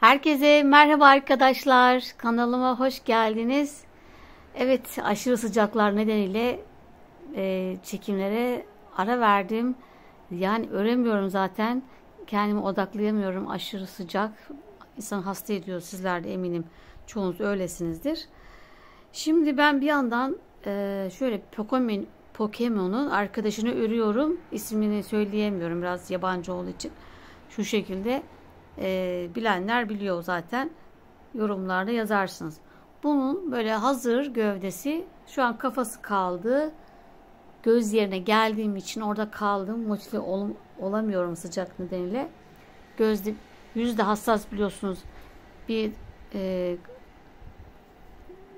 Herkese merhaba arkadaşlar. Kanalıma hoş geldiniz. Evet, aşırı sıcaklar nedeniyle çekimlere ara verdim. Yani öremiyorum zaten. Kendimi odaklayamıyorum. Aşırı sıcak. İnsan hasta ediyor. Sizler de eminim çoğunuz öylesinizdir. Şimdi ben bir yandan şöyle Pokemon'un arkadaşını örüyorum. İsmini söyleyemiyorum. Biraz yabancı olduğu için. Şu şekilde. Bilenler biliyor zaten. Yorumlarda yazarsınız. Bunun böyle hazır gövdesi. Şu an kafası kaldı. Göz yerine geldiğim için orada kaldım. Motive olamıyorum sıcak nedeniyle. Gözde, yüzde hassas biliyorsunuz. Bir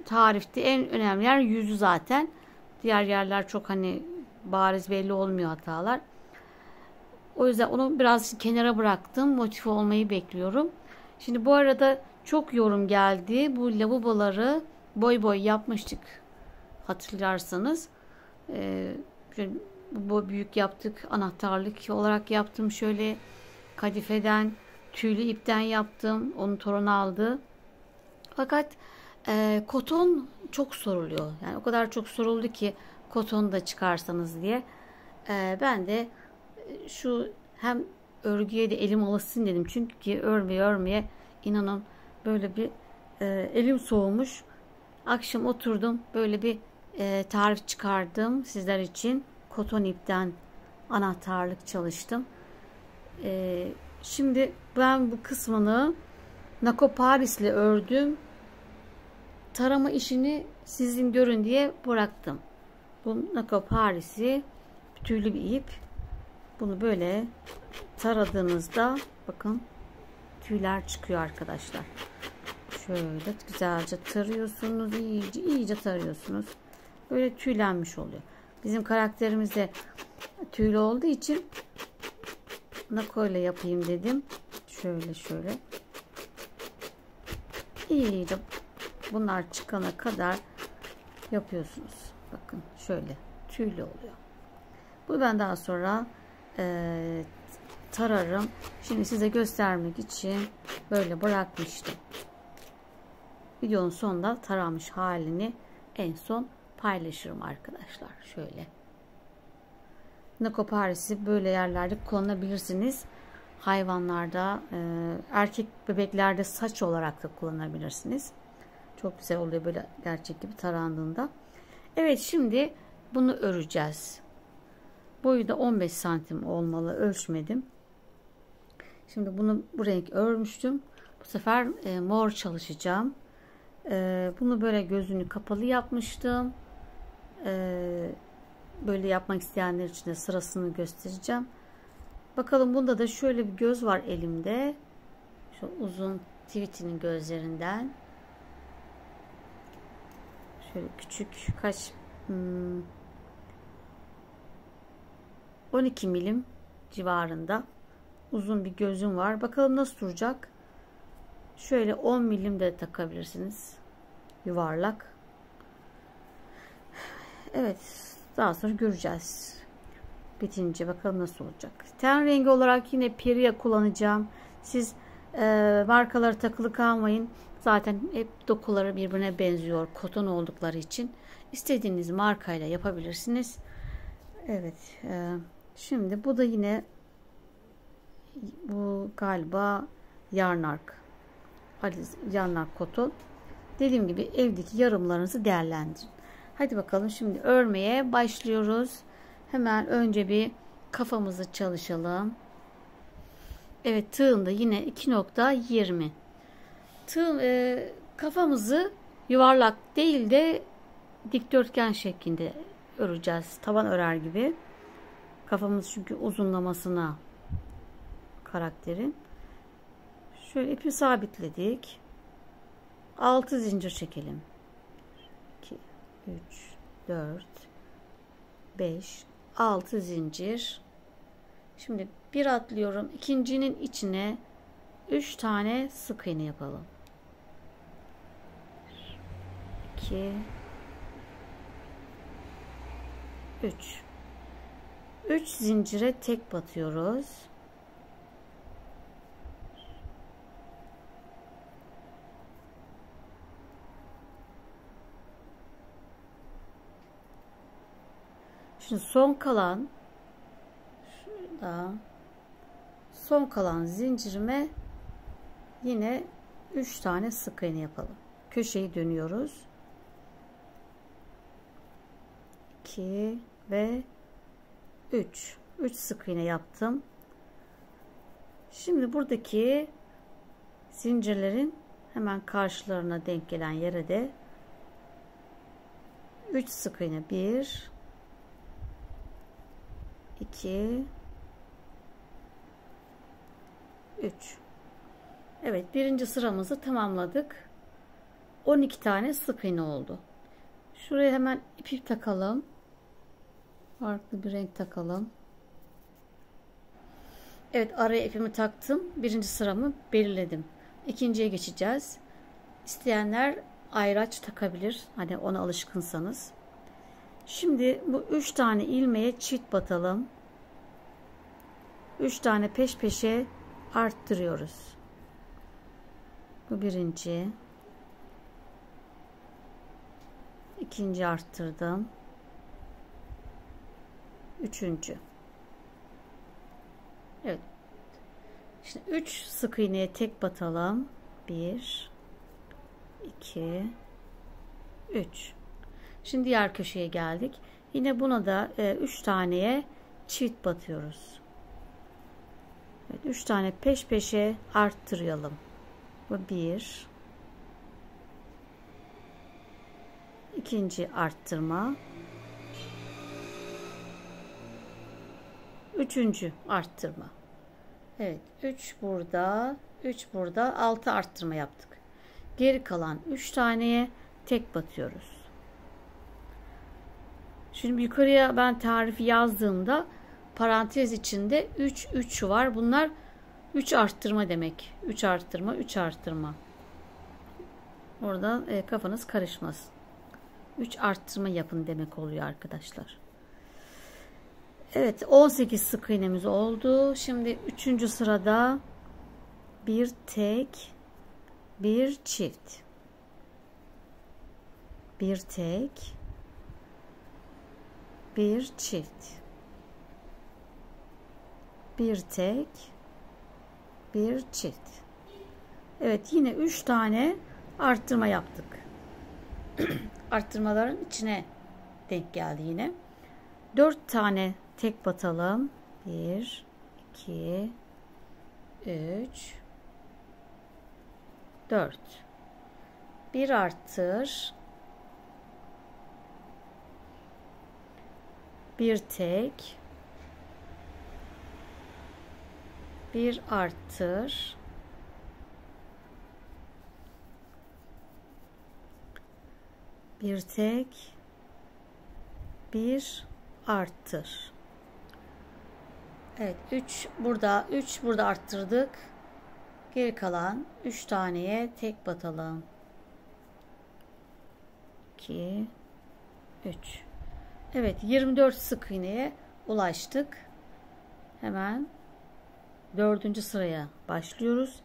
tarifte en önemli yer yüzü zaten. Diğer yerler çok hani bariz belli olmuyor hatalar. O yüzden onu biraz kenara bıraktım. Motive olmayı bekliyorum. Şimdi bu arada çok yorum geldi. Bu lavaboları boy boy yapmıştık. Hatırlarsanız. Şöyle bu büyük yaptık. Anahtarlık olarak yaptım. Şöyle kadifeden, tüylü ipten yaptım. Onu torun aldı. Fakat koton çok soruluyor. Yani o kadar çok soruldu ki koton da çıkarsanız diye. Ben de şu hem örgüye de elim alışsın dedim. Çünkü örmeye inanın böyle bir elim soğumuş. Akşam oturdum böyle bir tarif çıkardım sizler için. Koton ipten anahtarlık çalıştım. Şimdi ben bu kısmını Nako Paris'le ördüm. Tarama işini sizin görün diye bıraktım. Bu Nako Paris'i tüylü bir ip. Bunu böyle taradığınızda bakın tüyler çıkıyor arkadaşlar. Şöyle güzelce tarıyorsunuz. iyice tarıyorsunuz. Böyle tüylenmiş oluyor. Bizim karakterimiz de tüylü olduğu için Nako ile yapayım dedim. Şöyle. İyice bunlar çıkana kadar yapıyorsunuz. Bakın şöyle tüylü oluyor. Bu ben daha sonra tararım. Şimdi size göstermek için böyle bırakmıştım. Videonun sonunda taramış halini en son paylaşırım arkadaşlar. Şöyle. Nako Paris'i böyle yerlerde kullanabilirsiniz. Hayvanlarda, erkek bebeklerde saç olarak da kullanabilirsiniz. Çok güzel oluyor böyle gerçek gibi tarandığında. Evet, şimdi bunu öreceğiz. Boyu da 15 santim olmalı. Ölçmedim. Şimdi bunu bu renk örmüştüm. Bu sefer mor çalışacağım. Bunu böyle gözünü kapalı yapmıştım. Böyle yapmak isteyenler için de sırasını göstereceğim. Bakalım bunda da şöyle bir göz var elimde. Şu uzun Tweety'nin gözlerinden. Şöyle küçük kaç 12 milim civarında uzun bir gözüm var. Bakalım nasıl duracak. Şöyle 10 milim de takabilirsiniz. Yuvarlak. Evet. Daha sonra göreceğiz. Bitince bakalım nasıl olacak. Ten rengi olarak yine Piria kullanacağım. Siz markaları takılı kalmayın. Zaten hep dokuları birbirine benziyor. Koton oldukları için. İstediğiniz markayla yapabilirsiniz. Evet. Şimdi bu da yine bu galiba Yarnark. Yarnark koton. Dediğim gibi evdeki yarımlarınızı değerlendirin. Hadi bakalım şimdi örmeye başlıyoruz. Hemen önce bir kafamızı çalışalım. Evet, tığında yine 2.20. Kafamızı yuvarlak değil de dikdörtgen şeklinde öreceğiz. Taban örer gibi. Kafamız çünkü uzunlamasına karakterin. Şöyle ipi sabitledik. 6 zincir çekelim. 2, 3, 4, 5, 6 zincir. Şimdi bir atlıyorum. İkincinin içine 3 tane sık iğne yapalım. 2, 3. 3 zincire tek batıyoruz. Şimdi son kalan zincirime yine 3 tane sık iğne yapalım. Köşeyi dönüyoruz. 2 ve 3 sık iğne yaptım. Şimdi buradaki zincirlerin hemen karşılarına denk gelen yere de 3 sık iğne, 1 2 3. Evet, birinci sıramızı tamamladık. 12 tane sık iğne oldu. Şuraya hemen ipi takalım. Farklı bir renk takalım. Evet, araya ipimi taktım. Birinci sıramı belirledim. İkinciye geçeceğiz. İsteyenler ayraç takabilir. Hani ona alışkınsanız. Şimdi bu 3 tane ilmeğe çift batalım. 3 tane peş peşe arttırıyoruz. Bu birinci. İkinci arttırdım. Üçüncü. Evet. Şimdi 3 sık iğneye tek batalım. 1 2 3. Şimdi diğer köşeye geldik. Yine buna da 3 taneye çift batıyoruz. Evet, 3 tane peş peşe arttıralım. Bu 1. İkinci arttırma. Üçüncü arttırma. Evet, 3 burada, 3 burada, 6 arttırma yaptık. Geri kalan 3 taneye tek batıyoruz. Şimdi yukarıya ben tarifi yazdığımda parantez içinde 3 var. Bunlar 3 arttırma demek. 3 arttırma, 3 arttırma. Orada kafanız karışmasın. 3 arttırma yapın demek oluyor arkadaşlar. Evet, 18 sık iğnemiz oldu. Şimdi 3. sırada bir tek, bir çift. Bir tek, bir çift. Bir tek, bir çift. Evet, yine 3 tane arttırma yaptık. Arttırmaların içine denk geldi yine. 4 tane tek batalım. 1 2 3 4. Bir arttır. Bir tek. Bir arttır. Bir tek. Bir arttır. Evet, 3 burada arttırdık. Geri kalan 3 taneye tek batalım. 2 3. Evet, 24 sık iğneye ulaştık. Hemen 4. sıraya başlıyoruz.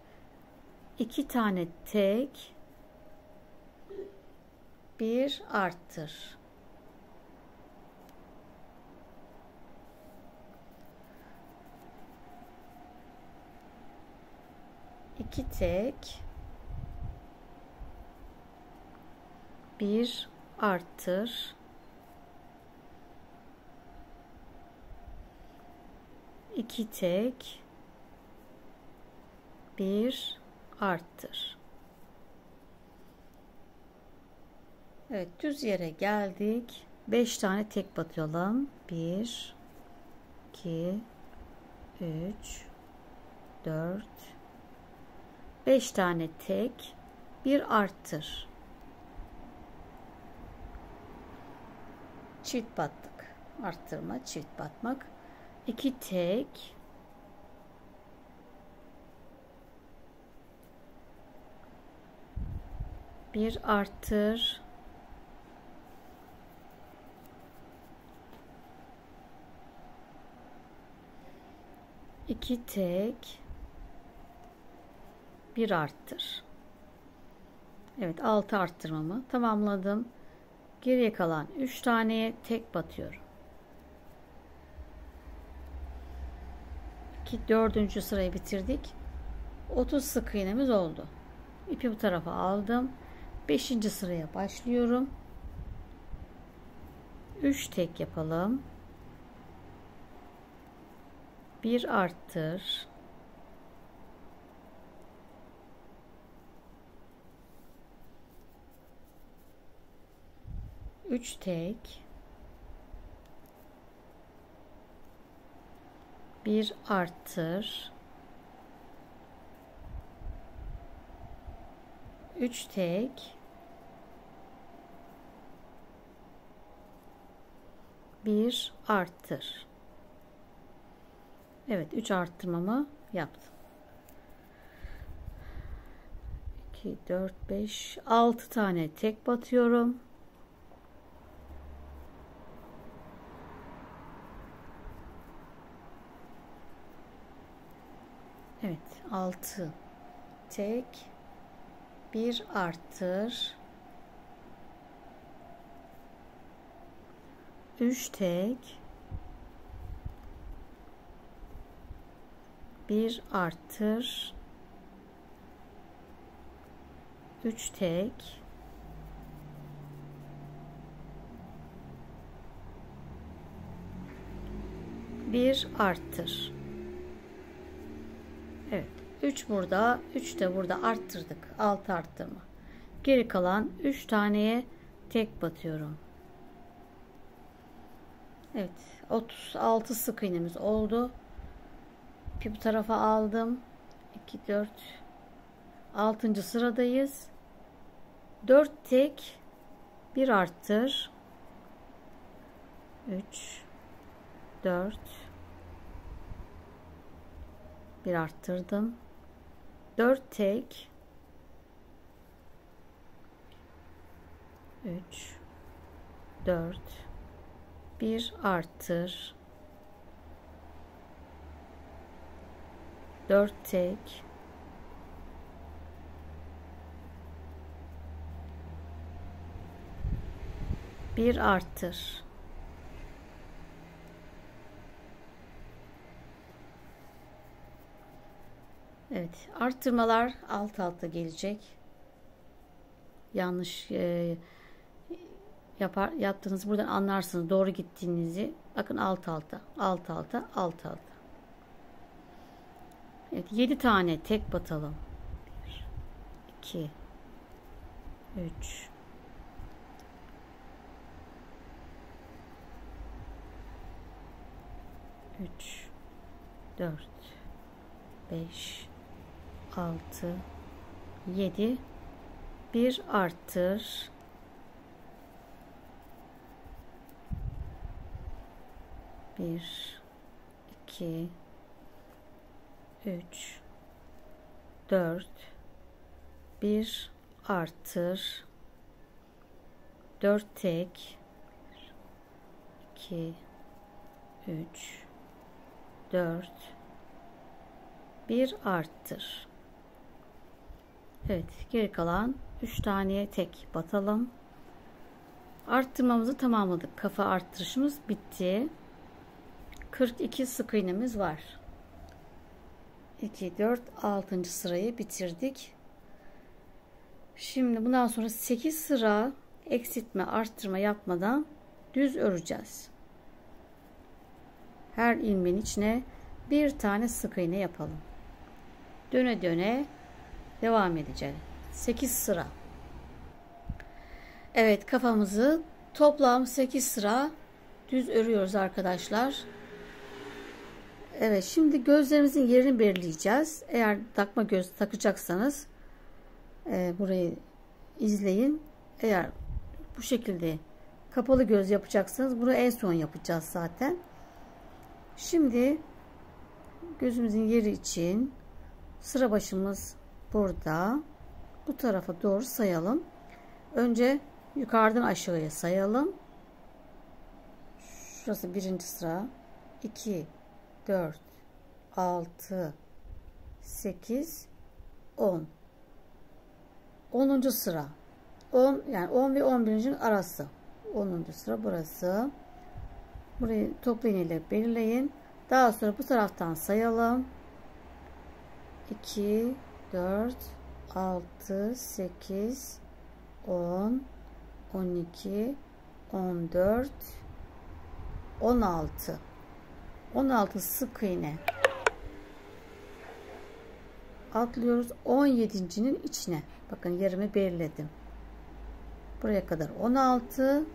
2 tane tek, bir arttır. 2 tek, bir arttır. 2 tek, bir arttır. Evet, düz yere geldik. 5 tane tek batalım. 1 2 3 4 5 tane tek, bir arttır. Çift battık. Arttırma, çift batmak. 2 tek, bir arttır. 2 tek, bir arttır. Evet, 6 arttırmamı tamamladım. Geriye kalan 3 taneye tek batıyorum. Dördüncü sırayı bitirdik. 30 sık iğnemiz oldu. İpi bu tarafa aldım. 5. sıraya başlıyorum. 3 tek yapalım. 1 arttır. 3 tek. 1 arttır. 3 tek. 1 arttır. Evet, 3 arttırmamı yaptım. 2, 4, 5, 6 tane tek batıyorum. Evet, 6 tek, 1 arttır, 3 tek, 1 arttır, 3 tek, 1 arttır. Evet, 3 burada, 3 de burada arttırdık. 6 arttırma. Geri kalan 3 taneye tek batıyorum. Evet, 36 sık iğnemiz oldu. İpi bu tarafa aldım. 2, 4, 6. sıradayız. 4 tek, 1 arttır. 3, 4, 1 arttırdım. 4 tek, 3, 4, 1 arttır, 4 tek, 1 arttır. Evet, arttırmalar alt alta gelecek. Yanlış yaptığınız buradan anlarsınız doğru gittiğinizi. Bakın alt alta, alt alta, alt alta. Evet, 7 tane tek batalım. 1, 2, 3, 4, 5, 6, 7, 1 arttır, 1, 2, 3, 4, 1 arttır, 4 tek, 2, 3, 4, 1 arttır. Evet, geri kalan 3 taneye tek batalım. Arttırmamızı tamamladık. Kafa arttırışımız bitti. 42 sık iğnemiz var. 2, 4, 6. sırayı bitirdik. Şimdi bundan sonra 8 sıra eksiltme, arttırma yapmadan düz öreceğiz. Her ilmeğin içine bir tane sık iğne yapalım. Döne döne devam edeceğiz. 8 sıra. Evet, kafamızı toplam 8 sıra düz örüyoruz arkadaşlar. Evet, şimdi gözlerimizin yerini belirleyeceğiz. Eğer takma göz takacaksanız burayı izleyin. Eğer bu şekilde kapalı göz yapacaksanız bunu en son yapacağız zaten. Şimdi gözümüzün yeri için sıra başımız burada. Bu tarafa doğru sayalım. Önce yukarıdan aşağıya sayalım. Şurası 1. sıra. 2, 4, 6, 8, 10. 10. sıra. 10 yani 10 ve 11'in arası. 10. sıra burası. Burayı topla iğneyle belirleyin. Daha sonra bu taraftan sayalım. 2, 4, 6, 8, 10, 12, 14, 16. 16 sık iğne atlıyoruz 17.'nin içine. Bakın yerimi belirledim. Buraya kadar 16,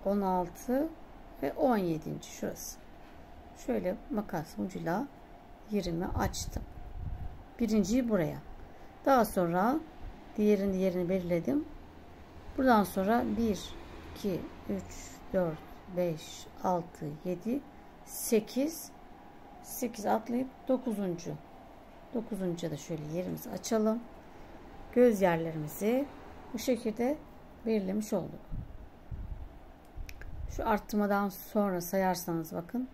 16 ve 17. şurası. Şöyle makas ucuyla yerimi açtım. Birinciyi buraya. Daha sonra diğerinin yerini belirledim. Buradan sonra 1, 2, 3, 4, 5, 6, 7, 8. 8 atlayıp 9. 9. da şöyle yerimizi açalım. Göz yerlerimizi bu şekilde belirlemiş olduk. Şu arttırmadan sonra sayarsanız bakın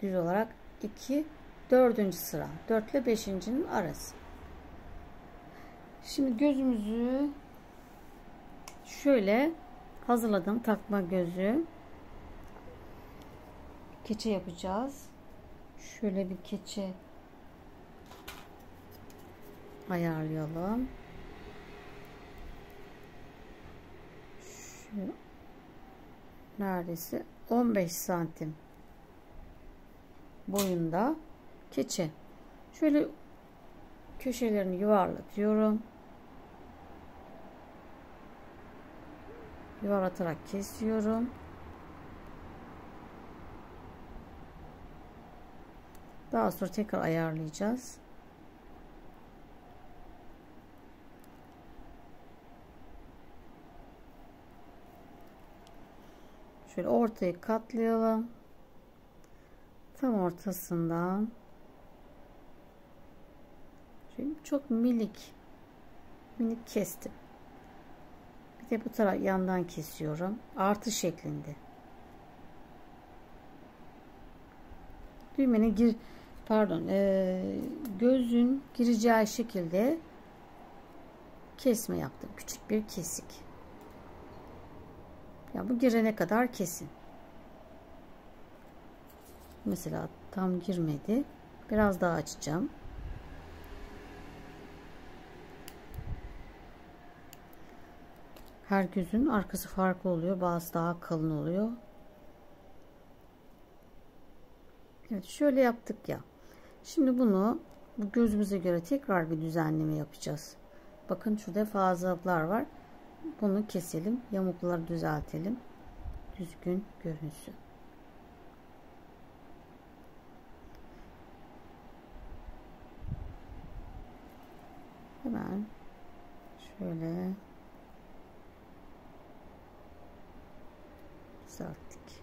düz olarak 2, 4. sıra. 4 ile 5.'nin arası. Şimdi gözümüzü şöyle hazırladım. Takma gözü. Keçe yapacağız. Şöyle bir keçe ayarlayalım. Şu neredeyse 15 santim boyunda keçe. Şöyle köşelerini yuvarlatıyorum. Yuvarlatarak kesiyorum. Daha sonra tekrar ayarlayacağız. Şöyle ortayı katlayalım. Tam ortasından şöyle çok minik kestim. Bir de bu taraf yandan kesiyorum. Artı şeklinde. Düğmenin gözün gireceği şekilde kesme yaptım. Küçük bir kesik. Ya bu girene kadar kesin. Mesela tam girmedi. Biraz daha açacağım. Her gözün arkası farklı oluyor. Bazı daha kalın oluyor. Evet, şöyle yaptık ya. Şimdi bunu bu gözümüze göre tekrar bir düzenleme yapacağız. Bakın şurada fazlalıklar var. Bunu keselim. Yamukları düzeltelim. Düzgün görünsün. Hemen şöyle düzelttik.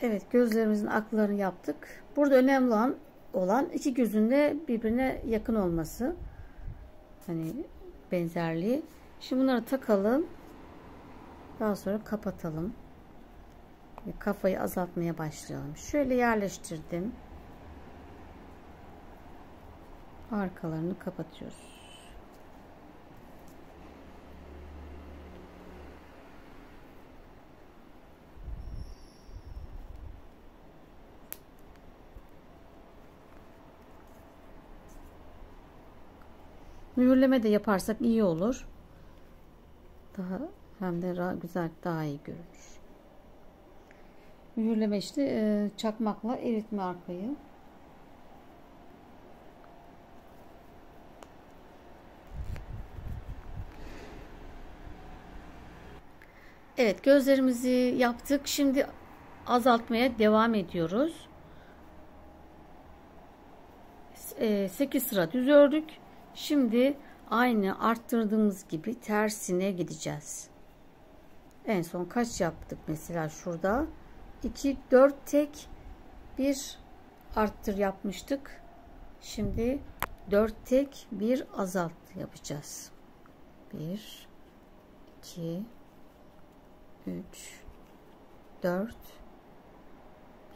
Evet, gözlerimizin aklarını yaptık. Burada önemli olan iki gözün de birbirine yakın olması. Hani benzerliği. Şimdi bunları takalım. Daha sonra kapatalım. Kafayı azaltmaya başlayalım. Şöyle yerleştirdim. Arkalarını kapatıyoruz. Mühürleme de yaparsak iyi olur. Daha hem de güzel, daha iyi görünür. Mühürleme işte çakmakla eritme arkayı. Evet, gözlerimizi yaptık. Şimdi azaltmaya devam ediyoruz. 8 sıra düz ördük. Şimdi aynı arttırdığımız gibi tersine gideceğiz. En son kaç yaptık mesela şurada? 2, 4 tek, 1 arttır yapmıştık. Şimdi 4 tek, 1 azalt yapacağız. 1, 2, 3, 4,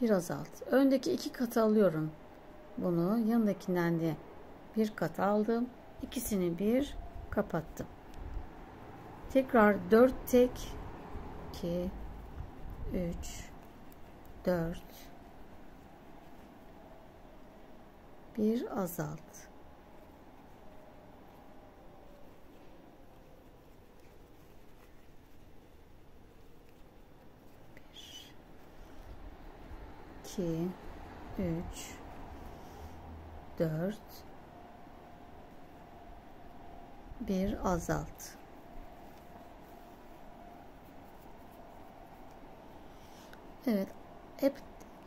1 azalt. Öndeki 2 katı alıyorum. Bunu yanındakinden de bir kat aldım. İkisini bir kapattım. Tekrar 4 tek, 2, 3, 4, bir azalt. Bir, 2, 3, 4, bir azalt. Evet, hep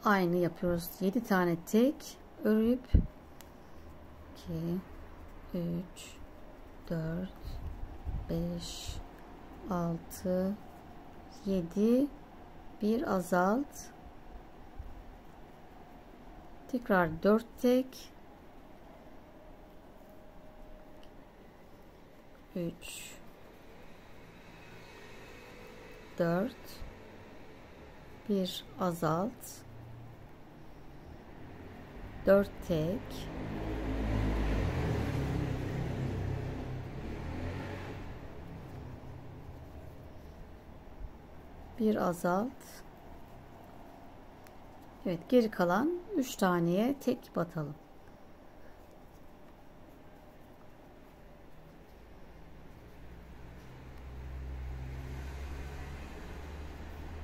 aynı yapıyoruz. 7 tane tek örüp 2, 3, 4, 5, 6, 7, bir azalt. Tekrar 4 tek, 3, 4, bir azalt, 4 tek, bir azalt. Evet, geri kalan 3 taneye tek batalım.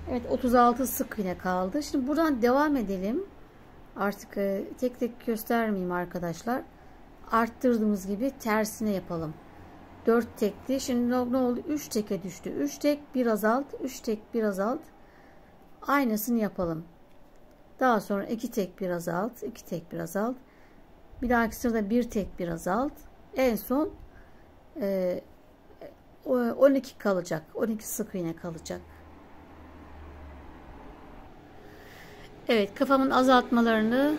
Evet, 36 sık iğne kaldı. Şimdi buradan devam edelim. Artık tek tek göstermeyeyim arkadaşlar. Arttırdığımız gibi tersine yapalım. 4 tekti. Şimdi ne oldu? 3 teke düştü. 3 tek bir azalt. 3 tek bir azalt. Aynısını yapalım. Daha sonra 2 tek bir azalt. 2 tek bir azalt. Bir dahaki sırada 1 tek bir azalt. En son 12 kalacak. 12 sık iğne kalacak. Evet, kafamın azaltmalarını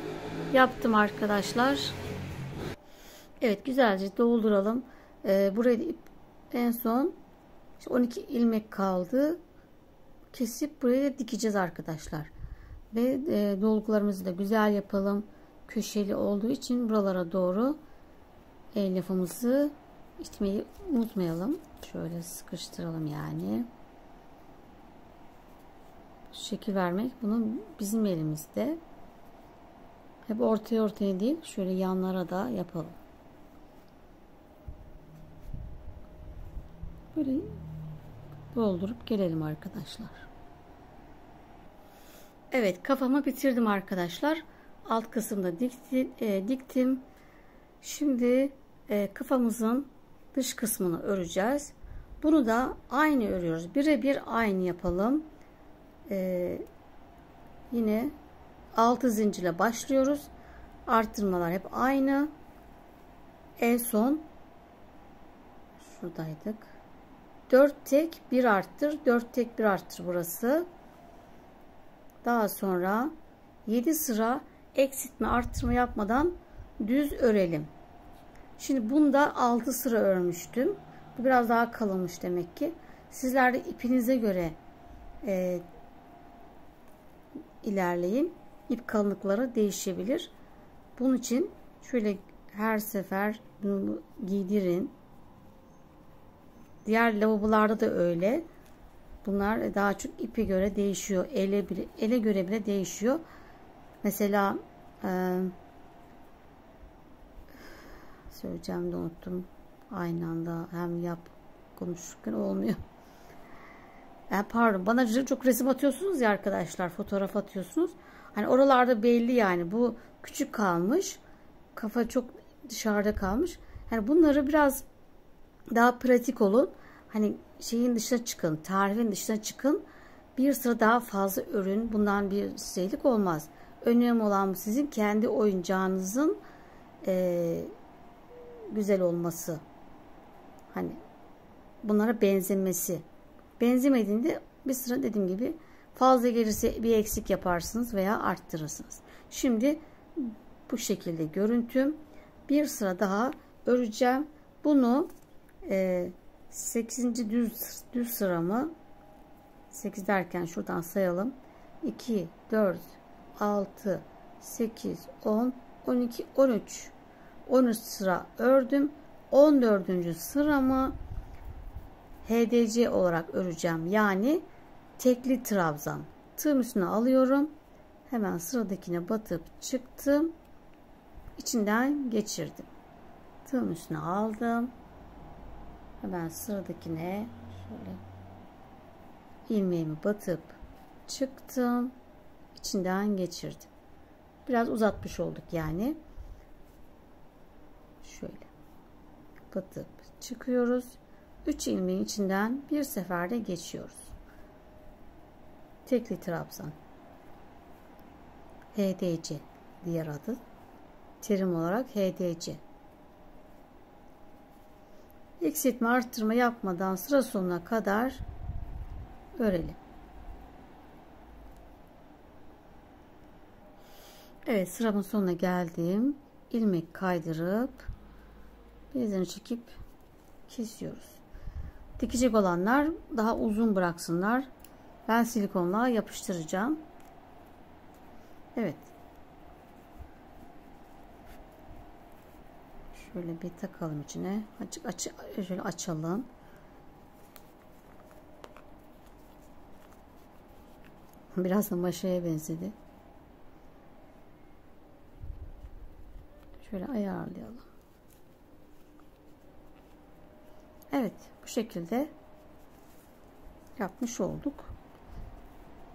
yaptım arkadaşlar. Evet, güzelce dolduralım. Buraya da en son 12 ilmek kaldı. Kesip buraya da dikeceğiz arkadaşlar. Ve dolgularımızı da güzel yapalım. Köşeli olduğu için buralara doğru elyafımızı itmeyi unutmayalım. Şöyle sıkıştıralım yani. Şekil vermek bunun bizim elimizde. Hep ortaya değil, şöyle yanlara da yapalım. Böyle doldurup gelelim arkadaşlar. Evet, kafamı bitirdim arkadaşlar. Alt kısımda diktim. Şimdi kafamızın dış kısmını öreceğiz. Bunu da aynı örüyoruz. Birebir aynı yapalım. Yine 6 zincirle başlıyoruz. Arttırmalar hep aynı. En son şuradaydık. 4 tek bir arttır, 4 tek bir arttır burası. Daha sonra 7 sıra eksiltme arttırma yapmadan düz örelim. Şimdi bunda 6 sıra örmüştüm. Bu biraz daha kalınmış demek ki. Sizler de ipinize göre ilerleyin. İp kalınlıkları değişebilir. Bunun için şöyle her sefer bunu giydirin. Diğer lavabolarda da öyle. Bunlar daha çok ipe göre değişiyor. Ele göre bile değişiyor. Mesela söyleyeceğim de unuttum. Aynı anda hem konuşurken olmuyor. Pardon, bana çok resim atıyorsunuz ya arkadaşlar, fotoğraf atıyorsunuz. Hani oralarda belli yani, bu küçük kalmış. Kafa çok dışarıda kalmış. Yani bunları biraz daha pratik olun. Hani şeyin dışına çıkın, tarifin dışına çıkın. Bir sıra daha fazla örün. Bundan bir şeylik olmaz. Önemli olan sizin kendi oyuncağınızın güzel olması. Hani bunlara benzemesi. Benzemediğinde bir sıra dediğim gibi fazla gelirse bir eksik yaparsınız veya arttırırsınız. Şimdi bu şekilde görüntüm. Bir sıra daha öreceğim. Bunu 8. düz sıramı, 8 derken şuradan sayalım. 2, 4, 6, 8, 10, 12, 13. 13 sıra ördüm. 14. sıramı HDC olarak öreceğim. Yani tekli trabzan. Tığım üstüne alıyorum. Hemen sıradakine batıp çıktım. İçinden geçirdim. Tığım üstüne aldım. Hemen sıradakine şöyle ilmeğimi batıp çıktım. İçinden geçirdim. Biraz uzatmış olduk yani. Şöyle batıp çıkıyoruz. 3 ilmeğin içinden bir seferde geçiyoruz. Tekli trabzan. HDC diğer adı. Terim olarak HDC. Eksiltme arttırma yapmadan sıra sonuna kadar örelim. Evet, sıramın sonuna geldim. İlmek kaydırıp bezini çekip kesiyoruz. Dikecek olanlar daha uzun bıraksınlar. Ben silikonla yapıştıracağım. Evet. Şöyle bir takalım içine. Şöyle açalım. Biraz da maşaya benzedi. Şöyle ayarlayalım. Evet, bu şekilde yapmış olduk.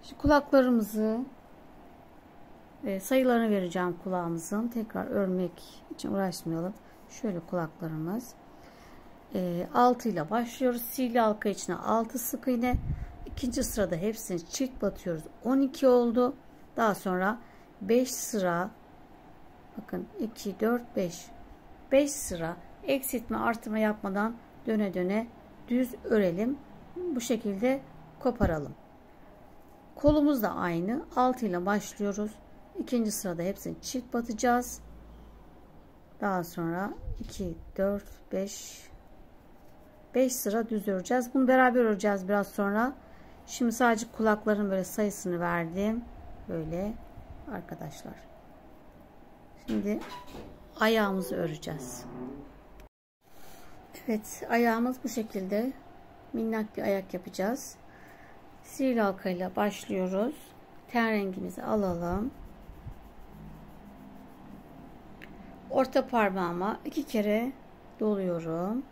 Şimdi kulaklarımızı sayılarını vereceğim kulağımızın. Tekrar örmek için uğraşmayalım. Şöyle kulaklarımız. 6 ile başlıyoruz. Sihirli halka içine 6 sık iğne. İkinci sırada hepsini çift batıyoruz. 12 oldu. Daha sonra 5 sıra, bakın 2, 4, 5. 5 sıra eksiltme artırma yapmadan döne döne düz örelim. Bu şekilde koparalım. Kolumuz da aynı. 6 ile başlıyoruz. İkinci sırada hepsini çift batacağız. Daha sonra 2, 4, 5 sıra düz öreceğiz. Bunu beraber öreceğiz biraz sonra. Şimdi sadece kulakların böyle sayısını verdim. Böyle arkadaşlar. Şimdi ayağımızı öreceğiz. Evet, ayağımız bu şekilde minnak bir ayak yapacağız. Sihirli halkayla başlıyoruz. Ten rengimizi alalım. Orta parmağıma 2 kere doluyorum.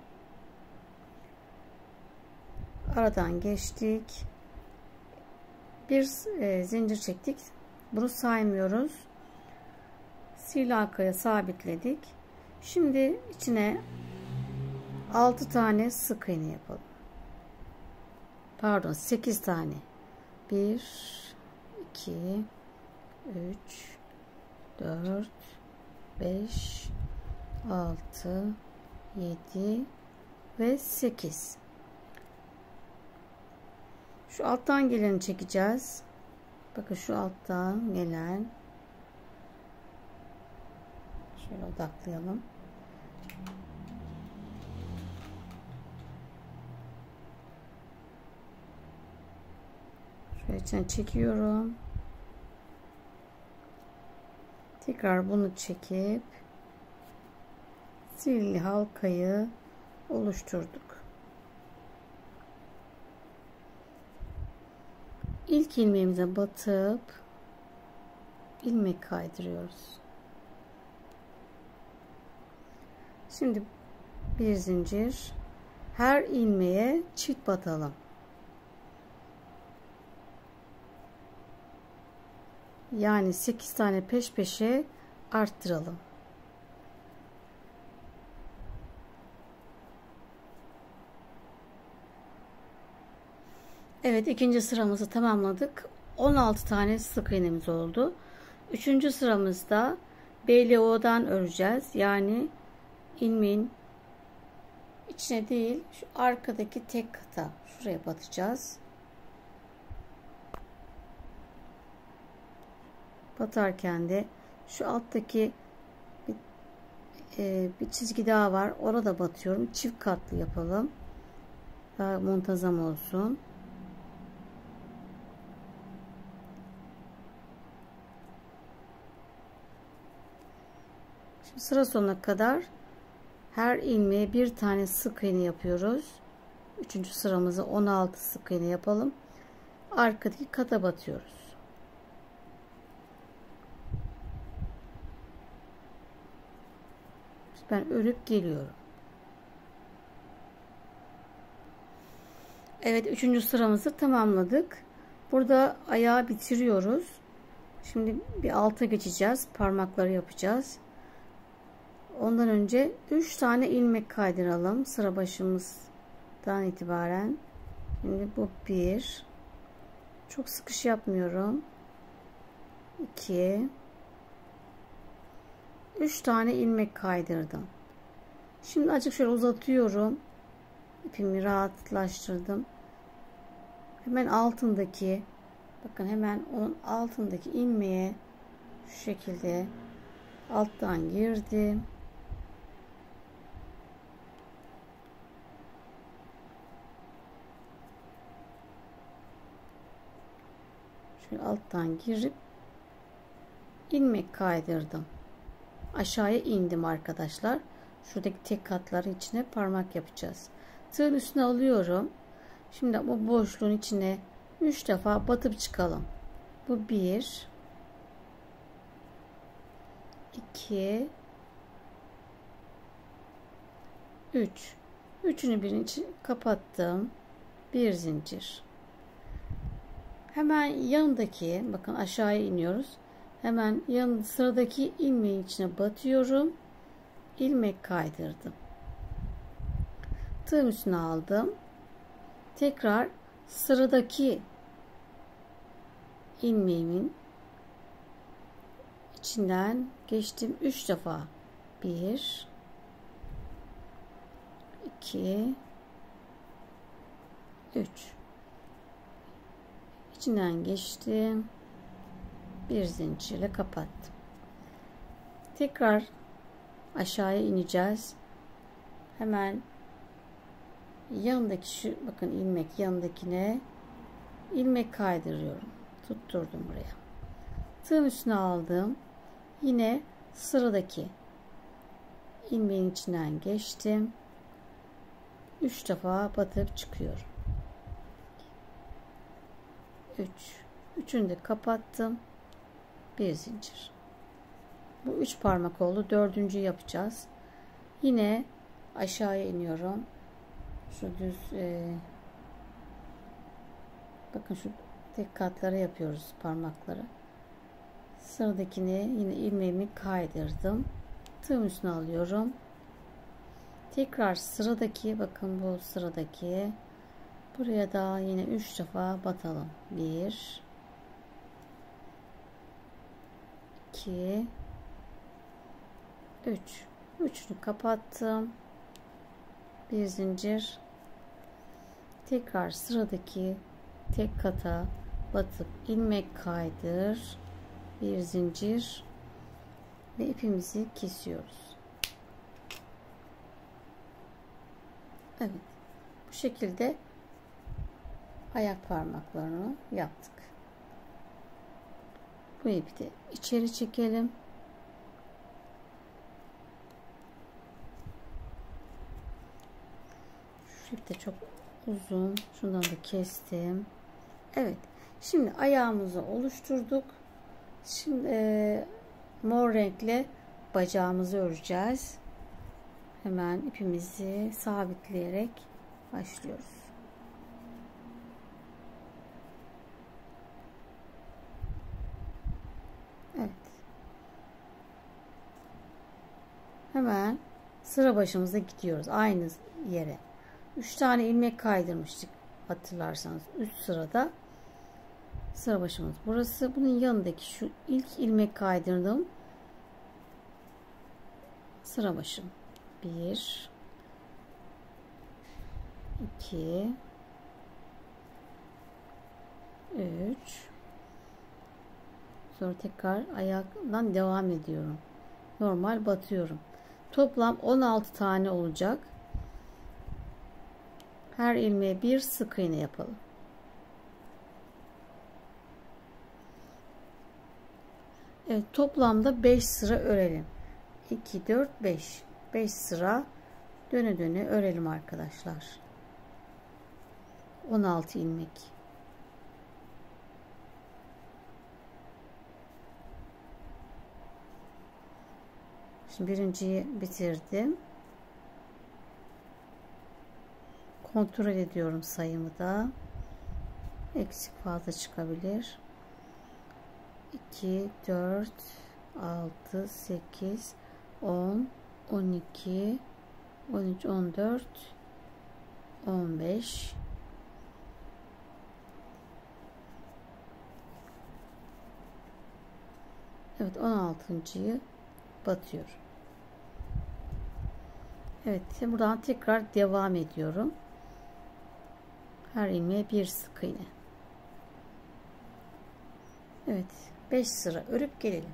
Aradan geçtik. Bir zincir çektik. Bunu saymıyoruz. Sihirli halkaya sabitledik. Şimdi içine 6 tane sık iğne yapalım. Pardon, 8 tane. 1, 2, 3, 4, 5, 6, 7 ve 8. Şu alttan geleni çekeceğiz. Bakın şu alttan gelen. Şöyle odaklayalım. Şöyle içine çekiyorum. Tekrar bunu çekip sihirli halkayı oluşturduk. İlk ilmeğimize batıp ilmek kaydırıyoruz. Şimdi bir zincir, her ilmeğe çift batalım. Yani 8 tane peş peşe arttıralım. Evet, ikinci sıramızı tamamladık. 16 tane sık iğnemiz oldu. Üçüncü sıramızda BLO'dan öreceğiz. Yani ilmeğin içine değil, şu arkadaki tek kata şuraya batacağız. Batarken de şu alttaki bir çizgi daha var. Orada batıyorum. Çift katlı yapalım. Daha muntazam olsun. Sıra sonuna kadar her ilmeğe bir tane sık iğne yapıyoruz. Üçüncü sıramızı 16 sık iğne yapalım. Arkadaki kata batıyoruz. Ben örüp geliyorum. Evet, üçüncü sıramızı tamamladık. Burada ayağı bitiriyoruz. Şimdi bir alta geçeceğiz. Parmakları yapacağız. Ondan önce 3 tane ilmek kaydıralım. Sıra başımızdan itibaren. Şimdi bu 1. Çok sıkış yapmıyorum. 2. 3 tane ilmek kaydırdım. Şimdi azıcık şöyle uzatıyorum. İpimi rahatlaştırdım. Hemen altındaki, bakın hemen onun altındaki ilmeğe şu şekilde alttan girdim. Şöyle alttan girip ilmek kaydırdım. Aşağıya indim arkadaşlar. Şuradaki tek katların içine parmak yapacağız. Tığın üstüne alıyorum. Şimdi bu boşluğun içine 3 defa batıp çıkalım. Bu 1, 2, 3. Üçünü birinci kapattım. Bir zincir. Hemen yanındaki, bakın aşağıya iniyoruz. Hemen sıradaki ilmeğin içine batıyorum. İlmek kaydırdım. Tığın üstüne aldım. Tekrar sıradaki ilmeğimin içinden geçtim 3 defa. 1, 2, 3. İçinden geçtim. Bir zincirle kapattım. Tekrar aşağıya ineceğiz. Hemen yanındaki şu, bakın ilmek yanındakine ilmek kaydırıyorum. Tutturdum buraya. Tığın üstüne aldım. Yine sıradaki ilmeğin içinden geçtim. 3 defa batıp çıkıyorum. 3. Üçünü de kapattım. Bir zincir. Bu 3 parmak oldu. Dördüncüyü yapacağız. Yine aşağıya iniyorum. Şu düz bakın şu tek katları yapıyoruz, parmakları. Sıradakini yine ilmeğimi kaydırdım. Tığım üstüne alıyorum. Tekrar sıradaki, bakın bu sıradaki, buraya da yine 3 defa batalım. 1, 2, 3. Üçünü kapattım. Bir zincir. Tekrar sıradaki tek kata batıp ilmek kaydır. Bir zincir ve ipimizi kesiyoruz. Evet. Bu şekilde ayak parmaklarını yaptık. Bu ipi de içeri çekelim. Şu ip de çok uzun. Şundan da kestim. Evet. Şimdi ayağımızı oluşturduk. Şimdi mor renkle bacağımızı öreceğiz. Hemen ipimizi sabitleyerek başlıyoruz. Evet. Hemen sıra başımıza gidiyoruz. Aynı yere. 3 tane ilmek kaydırmıştık. Hatırlarsanız üst sırada. Sıra başımız burası. Bunun yanındaki şu ilk ilmek kaydırdım. Sıra başım. 1, 2, 3. Sonra tekrar ayaktan devam ediyorum. Normal batıyorum. Toplam 16 tane olacak. Her ilmeğe bir sık iğne yapalım. Evet, toplamda 5 sıra örelim. 2, 4, 5. 5 sıra döne döne örelim arkadaşlar. 16 ilmek. Şimdi birinciyi bitirdim. Kontrol ediyorum sayımı da. Eksik fazla çıkabilir. 2, 4, 6, 8, 10, 12, 13, 14, 15. Evet, 16.'yı batıyor. Evet, buradan tekrar devam ediyorum. Her ilmeğe bir sık iğne. Evet, 5 sıra örüp gelelim.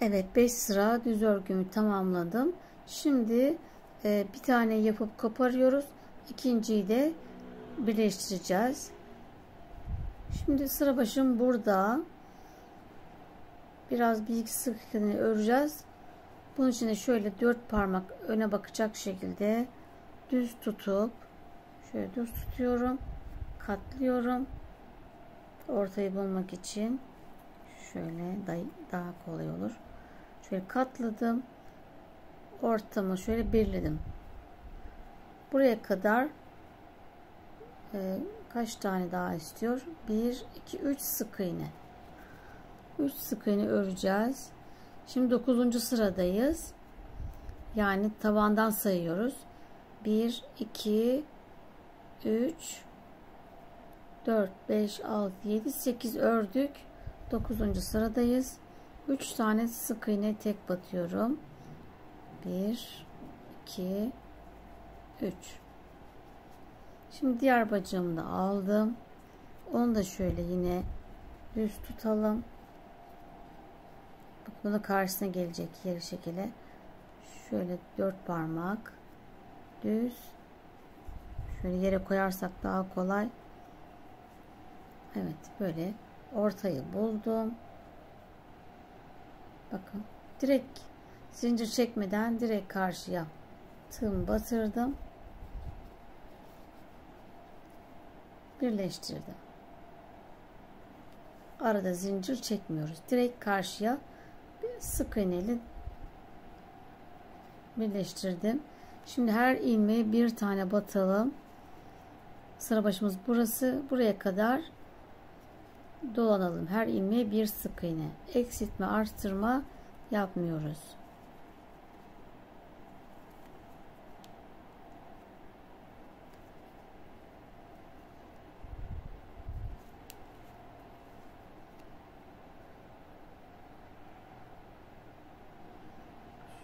Evet, 5 sıra düz örgümü tamamladım. Şimdi bir tane yapıp koparıyoruz. İkinciyi de birleştireceğiz. Şimdi sıra başım burada. Biraz bir iki sık iğne öreceğiz. Bunun için de şöyle 4 parmak öne bakacak şekilde düz tutup şöyle düz tutuyorum. Katlıyorum. Ortayı bulmak için şöyle daha kolay olur. Şöyle katladım. Ortamı şöyle birledim. Buraya kadar kaç tane daha istiyor? 1, 2, 3 sık iğne. 3 sık iğne öreceğiz. Şimdi 9. sıradayız. Yani tavandan sayıyoruz. 1, 2, 3, 4, 5, 6, 7, 8 ördük. 9. sıradayız. 3 tane sık iğne tek batıyorum. 1, 2, 3. Şimdi diğer bacağımı da aldım. Onu da şöyle yine düz tutalım. Bak, bunu karşısına gelecek yeri şekilde. Şöyle 4 parmak düz. Şöyle yere koyarsak daha kolay. Evet, böyle ortayı buldum. Bakın, direkt zincir çekmeden direkt karşıya tığımı batırdım. Birleştirdim. Arada zincir çekmiyoruz. Direkt karşıya sık iğneli birleştirdim. Şimdi her ilmeğe bir tane batalım. Sıra başımız burası. Buraya kadar dolanalım. Her ilmeğe bir sık iğne. Eksiltme, arttırma yapmıyoruz.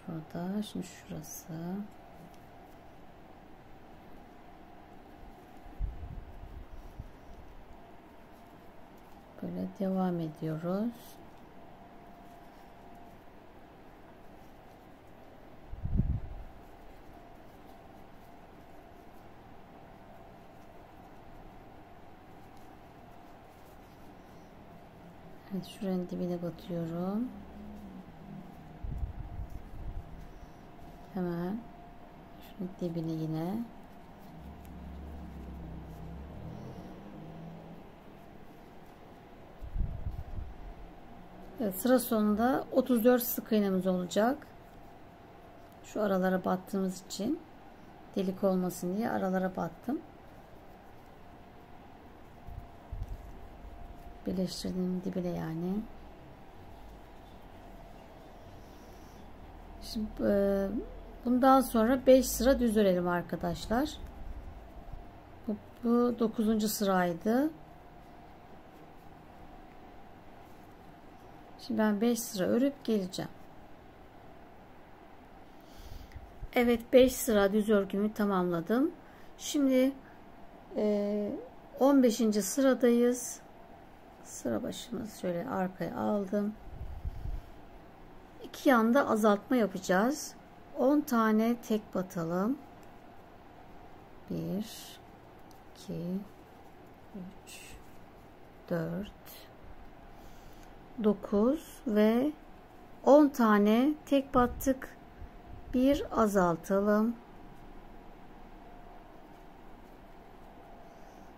Şurada, şimdi şurası. Böyle devam ediyoruz. Evet, şuranın dibine batıyorum. Hemen şunun dibine yine. Evet, sıra sonunda 34 sık iğnemiz olacak. Şu aralara battığımız için delik olmasın diye aralara battım. Birleştirdiğim dibine yani. Şimdi bundan sonra 5 sıra düz örelim arkadaşlar. Bu 9. sıraydı. Şimdi ben 5 sıra örüp geleceğim. Evet, 5 sıra düz örgümü tamamladım. Şimdi 15. sıradayız. Sıra başımız şöyle arkaya aldım. İki yanda azaltma yapacağız. 10 tane tek batalım. 1, 2, 3, 4, 9 ve 10 tane tek battık. Bir azaltalım.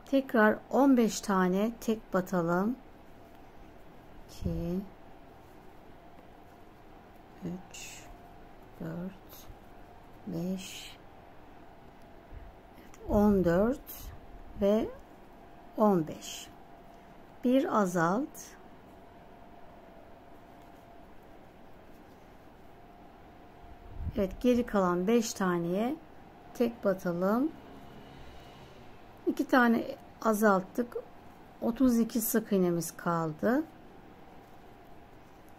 Tekrar 15 tane tek batalım. 2 3 4 5 14 ve 15. Bir azalt. Evet, geri kalan 5 taneye tek batalım. 2 tane azalttık. 32 sık iğnemiz kaldı.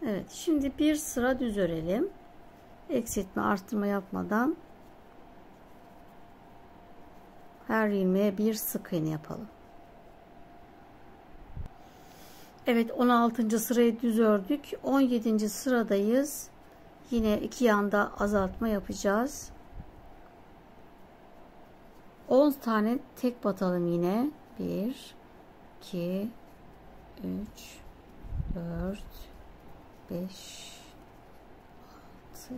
Evet, şimdi bir sıra düz örelim. Eksiltme, arttırma yapmadan her ilmeğe bir sık iğne yapalım. Evet, 16. sırayı düz ördük. 17. sıradayız. Yine iki yanda azaltma yapacağız. 10 tane tek batalım yine. 1 2 3 4 5 6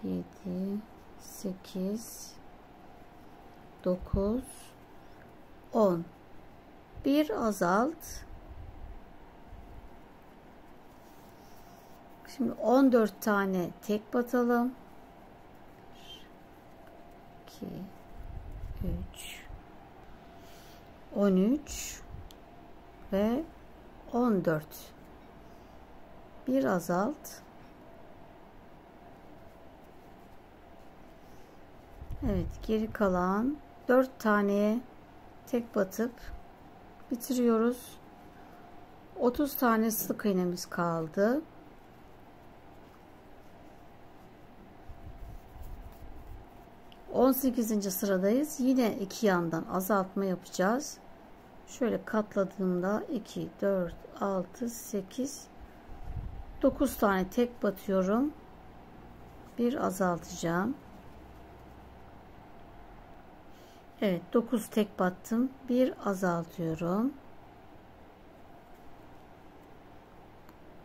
7 8 9 10. Bir azalt. Şimdi 14 tane tek batalım. 2 3 13 ve 14. Bir azalt. Evet, geri kalan 4 taneye tek batıp bitiriyoruz. 30 tane sık iğnemiz kaldı. On 18. sıradayız. Yine iki yandan azaltma yapacağız. Şöyle katladığımda 2 4 6 8 9 tane tek batıyorum. Bir azaltacağım. Evet, 9 tek battım. Bir azaltıyorum.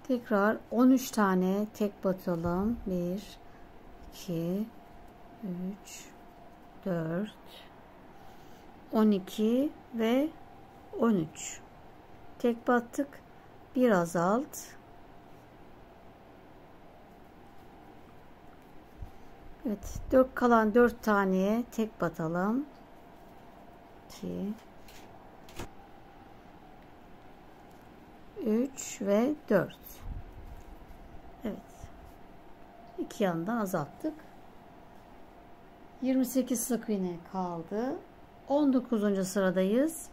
Tekrar 13 tane tek batalım. 1 2 3 4 12 ve 13. Tek battık. Bir azalt. Evet, kalan 4 taneye tek batalım. 2 3 ve 4. Evet. İki yandan azalttık. 28 sık iğne kaldı. 19. sıradayız.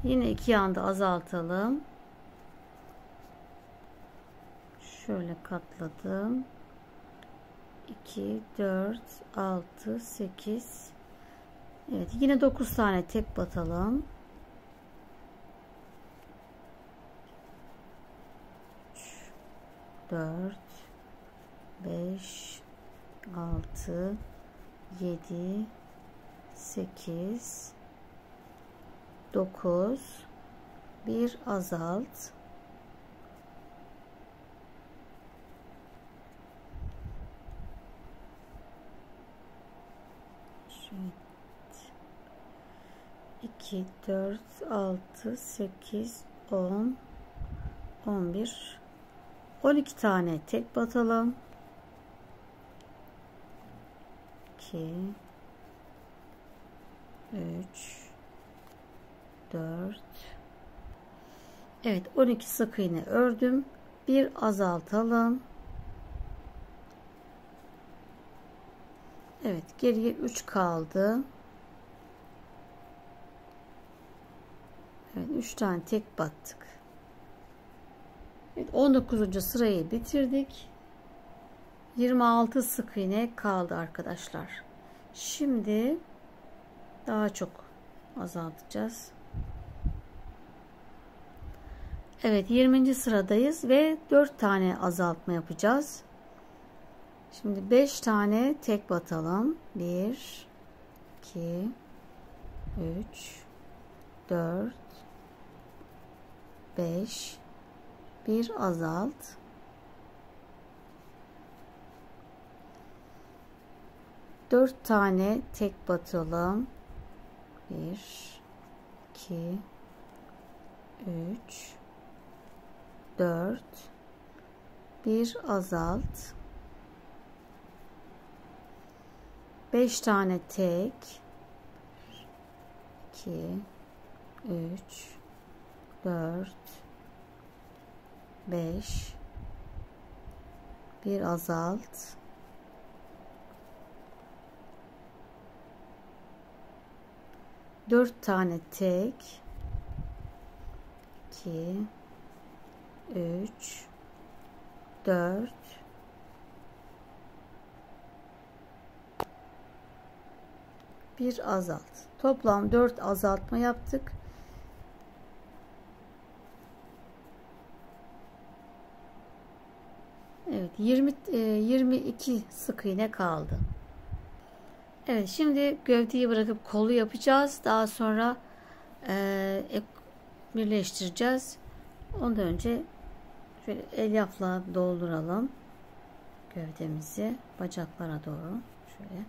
Yine iki yanda azaltalım. Şöyle katladım. 2 4 6 8. Evet, yine 9 tane tek batalım. 3 4 5 6 7 8 9. Bir azalt. Şöyle 2 4 6 8 10 11 12 tane tek batalım. 2 3 4. Evet, 12 sık iğne ördüm. Bir azaltalım. Evet, geriye 3 kaldı. Evet, 3 tane tek battık. Evet, 19. sırayı bitirdik. 26 sık iğne kaldı arkadaşlar. Şimdi daha çok azaltacağız. Evet, 20. sıradayız ve 4 tane azaltma yapacağız. Şimdi 5 tane tek batalım. 1 2 3 4 5. Bir azalt. 4 tane tek batalım. 1 2 3 4 bir azalt. 5 tane tek. 2 3 4 5 bir azalt. 4 tane tek. 2 3 4 bir azalt. Toplam 4 azaltma yaptık. Evet, 22 sık iğne kaldı. Evet, şimdi gövdeyi bırakıp kolu yapacağız. Daha sonra birleştireceğiz. Ondan önce şöyle elyafla dolduralım gövdemizi bacaklara doğru. Şöyle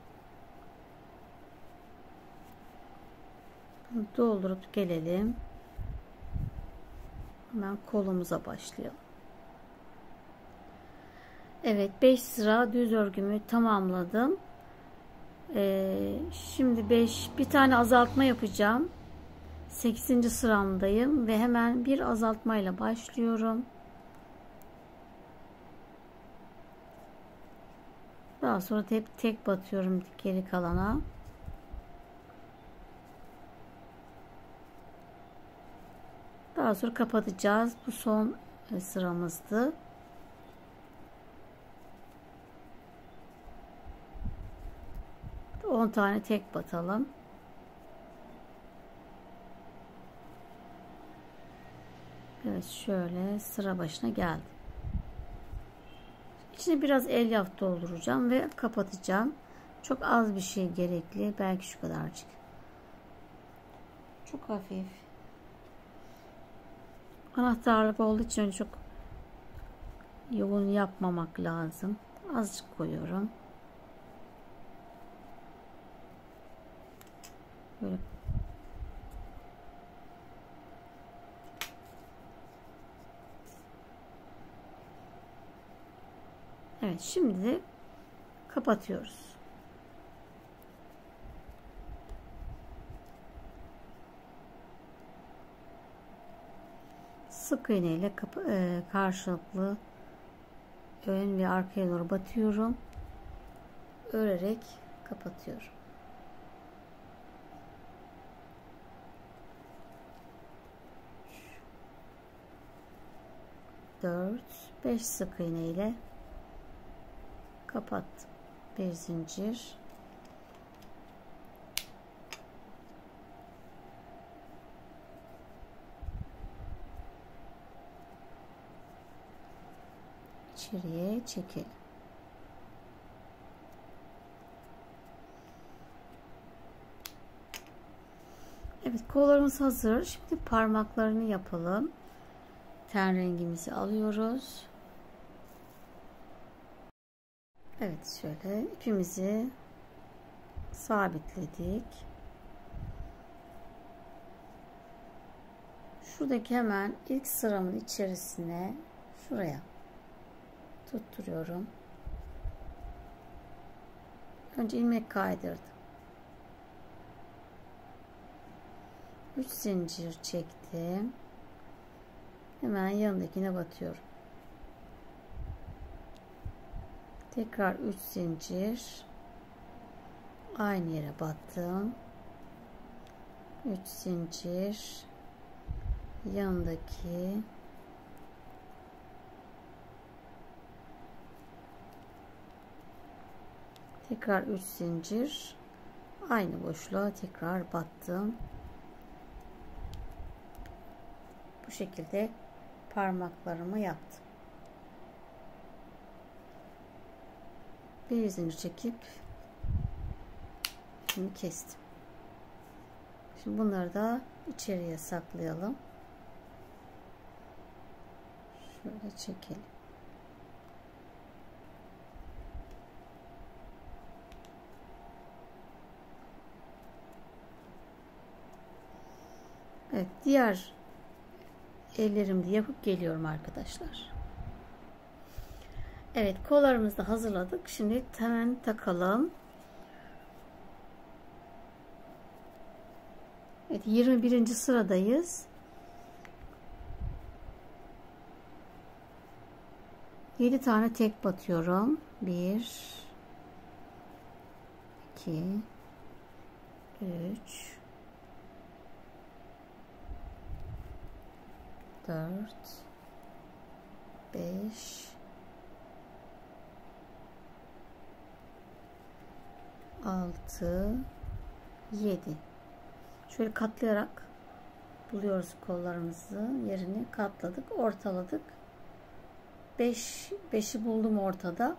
doldurup gelelim. Hemen kolumuza başlayalım. Evet, 5 sıra düz örgümü tamamladım. Şimdi bir tane azaltma yapacağım. 8. sıramdayım ve hemen bir azaltmayla başlıyorum. Daha sonra hep tek batıyorum geri kalana. Daha sonra kapatacağız. Bu son sıramızdı. On tane tek batalım. Evet, şöyle sıra başına geldim. İçine biraz elyaf dolduracağım ve kapatacağım. Çok az bir şey gerekli. Belki şu kadarcık. Çok hafif. Anahtarlık olduğu için çok yoğun yapmamak lazım. Azıcık koyuyorum. Böyle. Evet, şimdi de kapatıyoruz. Sık iğne ile karşılıklı ön ve arkaya doğru batıyorum. Örerek kapatıyorum. 4 5 sık iğne ile kapattım. Bir zincir, içeriye çekelim. Evet, kollarımız hazır. Şimdi parmaklarını yapalım. Ten rengimizi alıyoruz. Evet, şöyle ipimizi sabitledik. Şuradaki hemen ilk sıramın içerisine şuraya tutturuyorum. Önce ilmek kaydırdım. 3 zincir çektim. Hemen yanındakine batıyorum. Tekrar 3 zincir, aynı yere battım. 3 zincir, yanındaki, tekrar 3 zincir, aynı boşluğa tekrar battım. Bu şekilde parmaklarımı yaptım. Bir zincir çekip şimdi kestim. Şimdi bunları da içeriye saklayalım. Şöyle çekelim. Evet, diğer ellerimi de yapıp geliyorum arkadaşlar. Evet, kollarımızı da hazırladık. Şimdi hemen takalım. Evet, 21. sıradayız. 7 tane tek batıyorum. 1 2 3 4 5 6 7. Şöyle katlayarak buluyoruz kollarımızın yerini. Katladık, ortaladık. 5'i buldum ortada.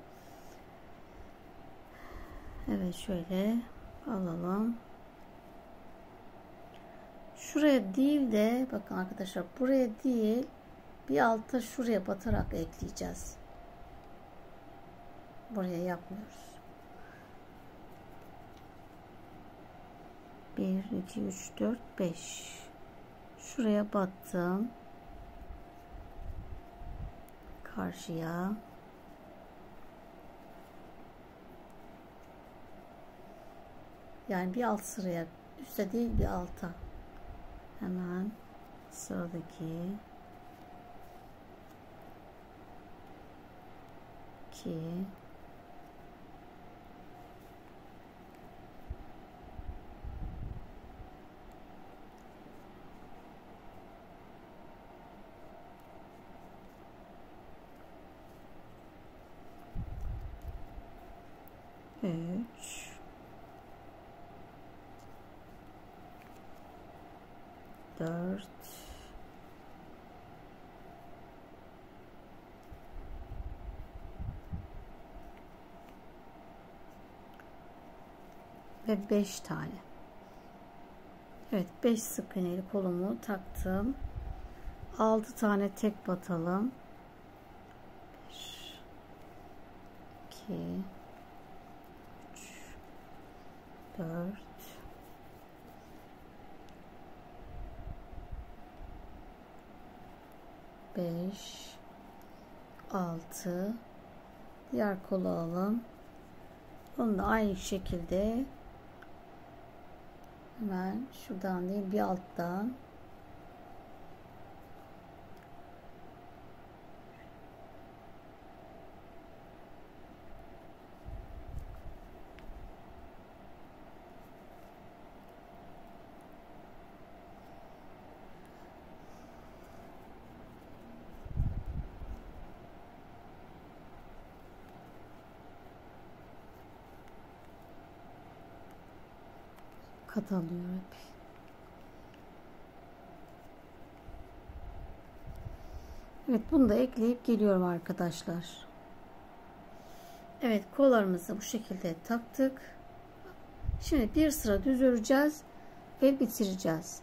Evet, şöyle alalım. Şuraya değil de bakın arkadaşlar, buraya değil, bir alta şuraya batarak ekleyeceğiz. Buraya yapmıyoruz. 1 2 3 4 5. Şuraya battım. Karşıya. Yani bir alt sıraya, üstte değil bir alta. Hemen sıradaki 2 3 4 ve 5 tane. Evet, 5 sık iğneli kolumu taktım. 6 tane tek batalım. 1 2 3 4 5 6. Diğer kolu alalım. Onu da aynı şekilde hemen şuradan değil, bir alttan kat alıyor hep. Evet, bunu da ekleyip geliyorum arkadaşlar. Evet, kollarımızı bu şekilde taktık. Şimdi bir sıra düz öreceğiz ve bitireceğiz.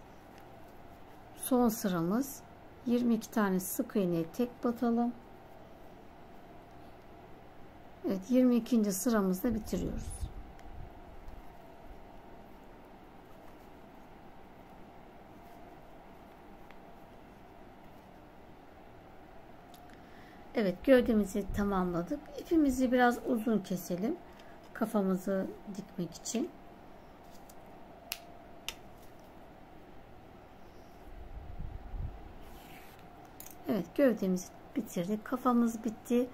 Son sıramız 22 tane sık iğneye tek batalım. Evet, 22. sıramızda bitiriyoruz. Evet, gövdemizi tamamladık. İpimizi biraz uzun keselim. Kafamızı dikmek için. Evet, gövdemizi bitirdik. Kafamız bitti.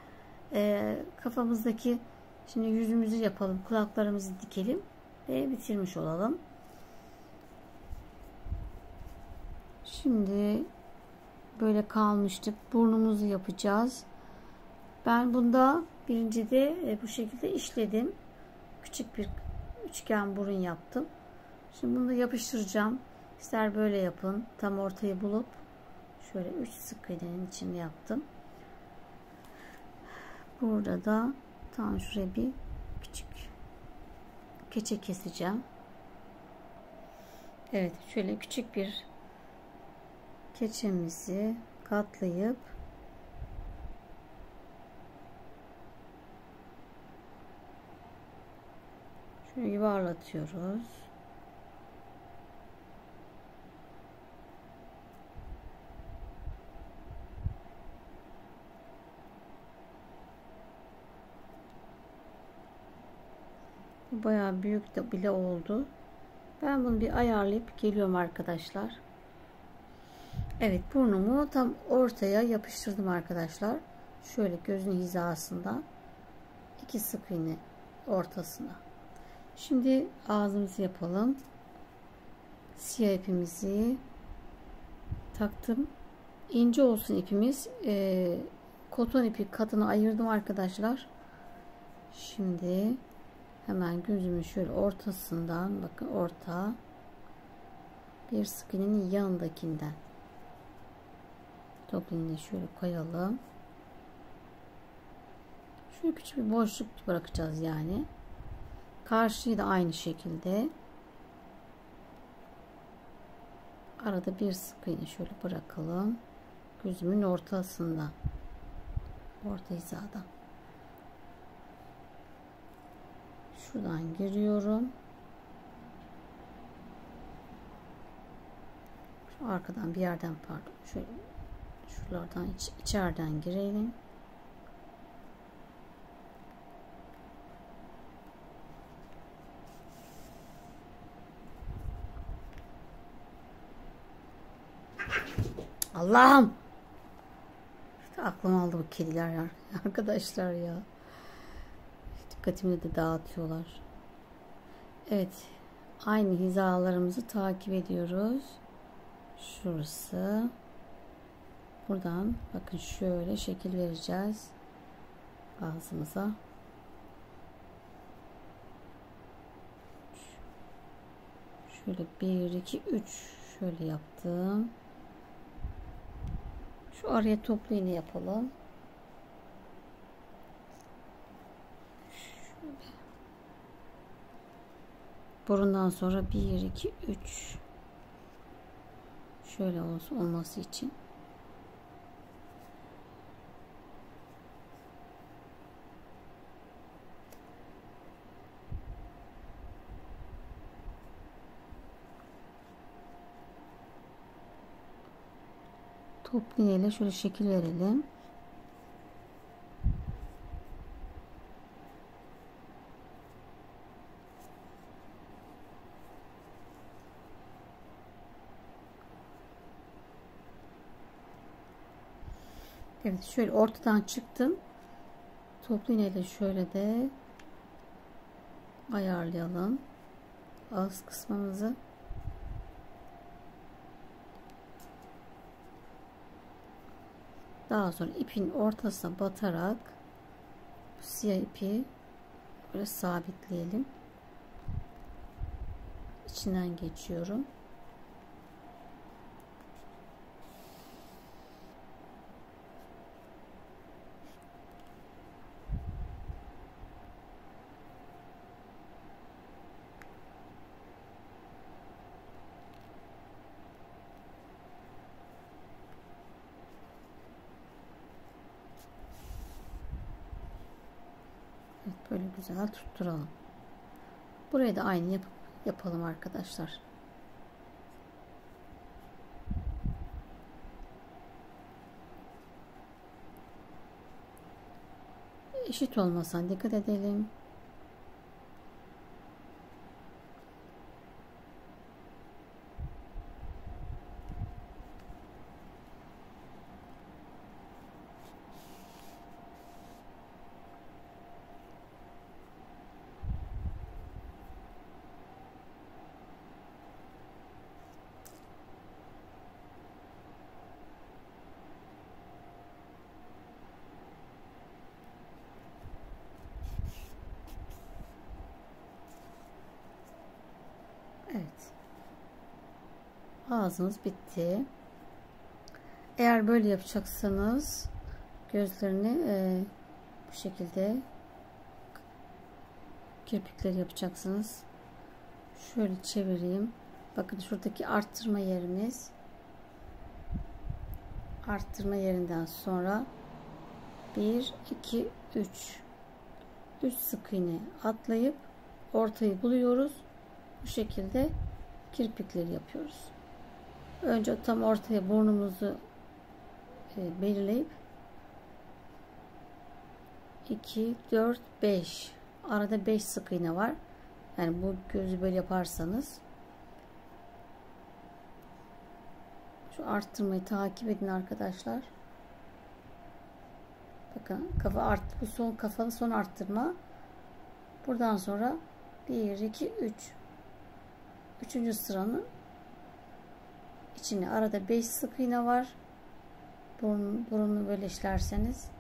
Kafamızdaki, şimdi yüzümüzü yapalım. Kulaklarımızı dikelim ve bitirmiş olalım. Şimdi böyle kalmıştık. Burnumuzu yapacağız. Ben bunda birincide bu şekilde işledim. Küçük bir üçgen burun yaptım. Şimdi bunu da yapıştıracağım. İster böyle yapın. Tam ortayı bulup şöyle 3 sık iğnenin içini yaptım. Burada da tam şuraya bir küçük keçe keseceğim. Evet, şöyle küçük bir keçemizi katlayıp şöyle yuvarlatıyoruz. Bu bayağı büyük de bile oldu. Ben bunu bir ayarlayıp geliyorum arkadaşlar. Evet, burnumu tam ortaya yapıştırdım arkadaşlar. Şöyle gözün hizasında. 2 sık iğne ortasına. Şimdi ağzımızı yapalım. Siyah ipimizi taktım. İnce olsun ipimiz. Koton ipi katını ayırdım arkadaşlar. Şimdi hemen gözümün şöyle ortasından, bakın orta, bir sık iğnenin yanındakinden toplu iğne şöyle koyalım. Şöyle küçük bir boşluk bırakacağız yani. Karşıyı da aynı şekilde arada bir sık iğne şöyle bırakalım. Gözümün ortasında, orta hizada. Şuradan giriyorum. Şu arkadan bir yerden, pardon, şöyle şuralardan içeriden girelim. Allah'ım! İşte aklım aldı bu kediler ya. Arkadaşlar ya. Dikkatimi de dağıtıyorlar. Evet. Aynı hizalarımızı takip ediyoruz. Şurası. Buradan bakın şöyle şekil vereceğiz ağzımıza. Şöyle 1, 2, 3 şöyle yaptım. Şu araya toplu iğne yapalım. Şöyle. Burundan sonra 1, 2, 3 şöyle olması için. Toplu iğneyle şöyle şekil verelim. Evet, şöyle ortadan çıktım. Toplu iğneyle şöyle de ayarlayalım ağız kısmımızı. Daha sonra ipin ortasına batarak bu siyah ipi böyle sabitleyelim. İçinden geçiyorum. Evet, böyle güzel tutturalım. Buraya da aynı yapalım arkadaşlar. Eşit olmasına dikkat edelim. Evet. Ağzımız bitti. Eğer böyle yapacaksanız gözlerini bu şekilde kirpikleri yapacaksınız. Şöyle çevireyim. Bakın şuradaki arttırma yerimiz. Arttırma yerinden sonra 1, 2, 3 sık iğne atlayıp ortayı buluyoruz. Bu şekilde kirpikleri yapıyoruz. Önce tam ortaya burnumuzu belirleyip 2, 4, 5 arada 5 sık iğne var. Yani bu gözü böyle yaparsanız. Şu arttırmayı takip edin arkadaşlar. Bakın bu son kafalı son arttırma. Buradan sonra 1 2 3. Üçüncü sıranın içine arada 5 sık iğne var. Burunu böyle işlerseniz.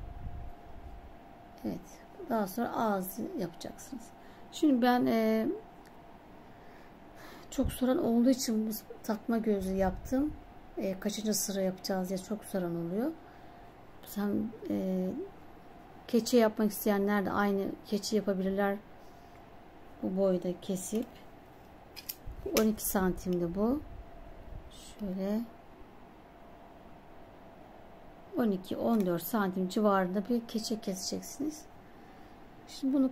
Evet. Daha sonra ağız yapacaksınız. Şimdi ben çok soran olduğu için bu takma gözü yaptım. Kaçıncı sıra yapacağız diye çok soran oluyor. Sen keçe yapmak isteyenler de aynı keçi yapabilirler. Bu boyda kesip 12 santimde bu. Şöyle 12-14 santim civarında bir keçe keseceksiniz. Şimdi bunu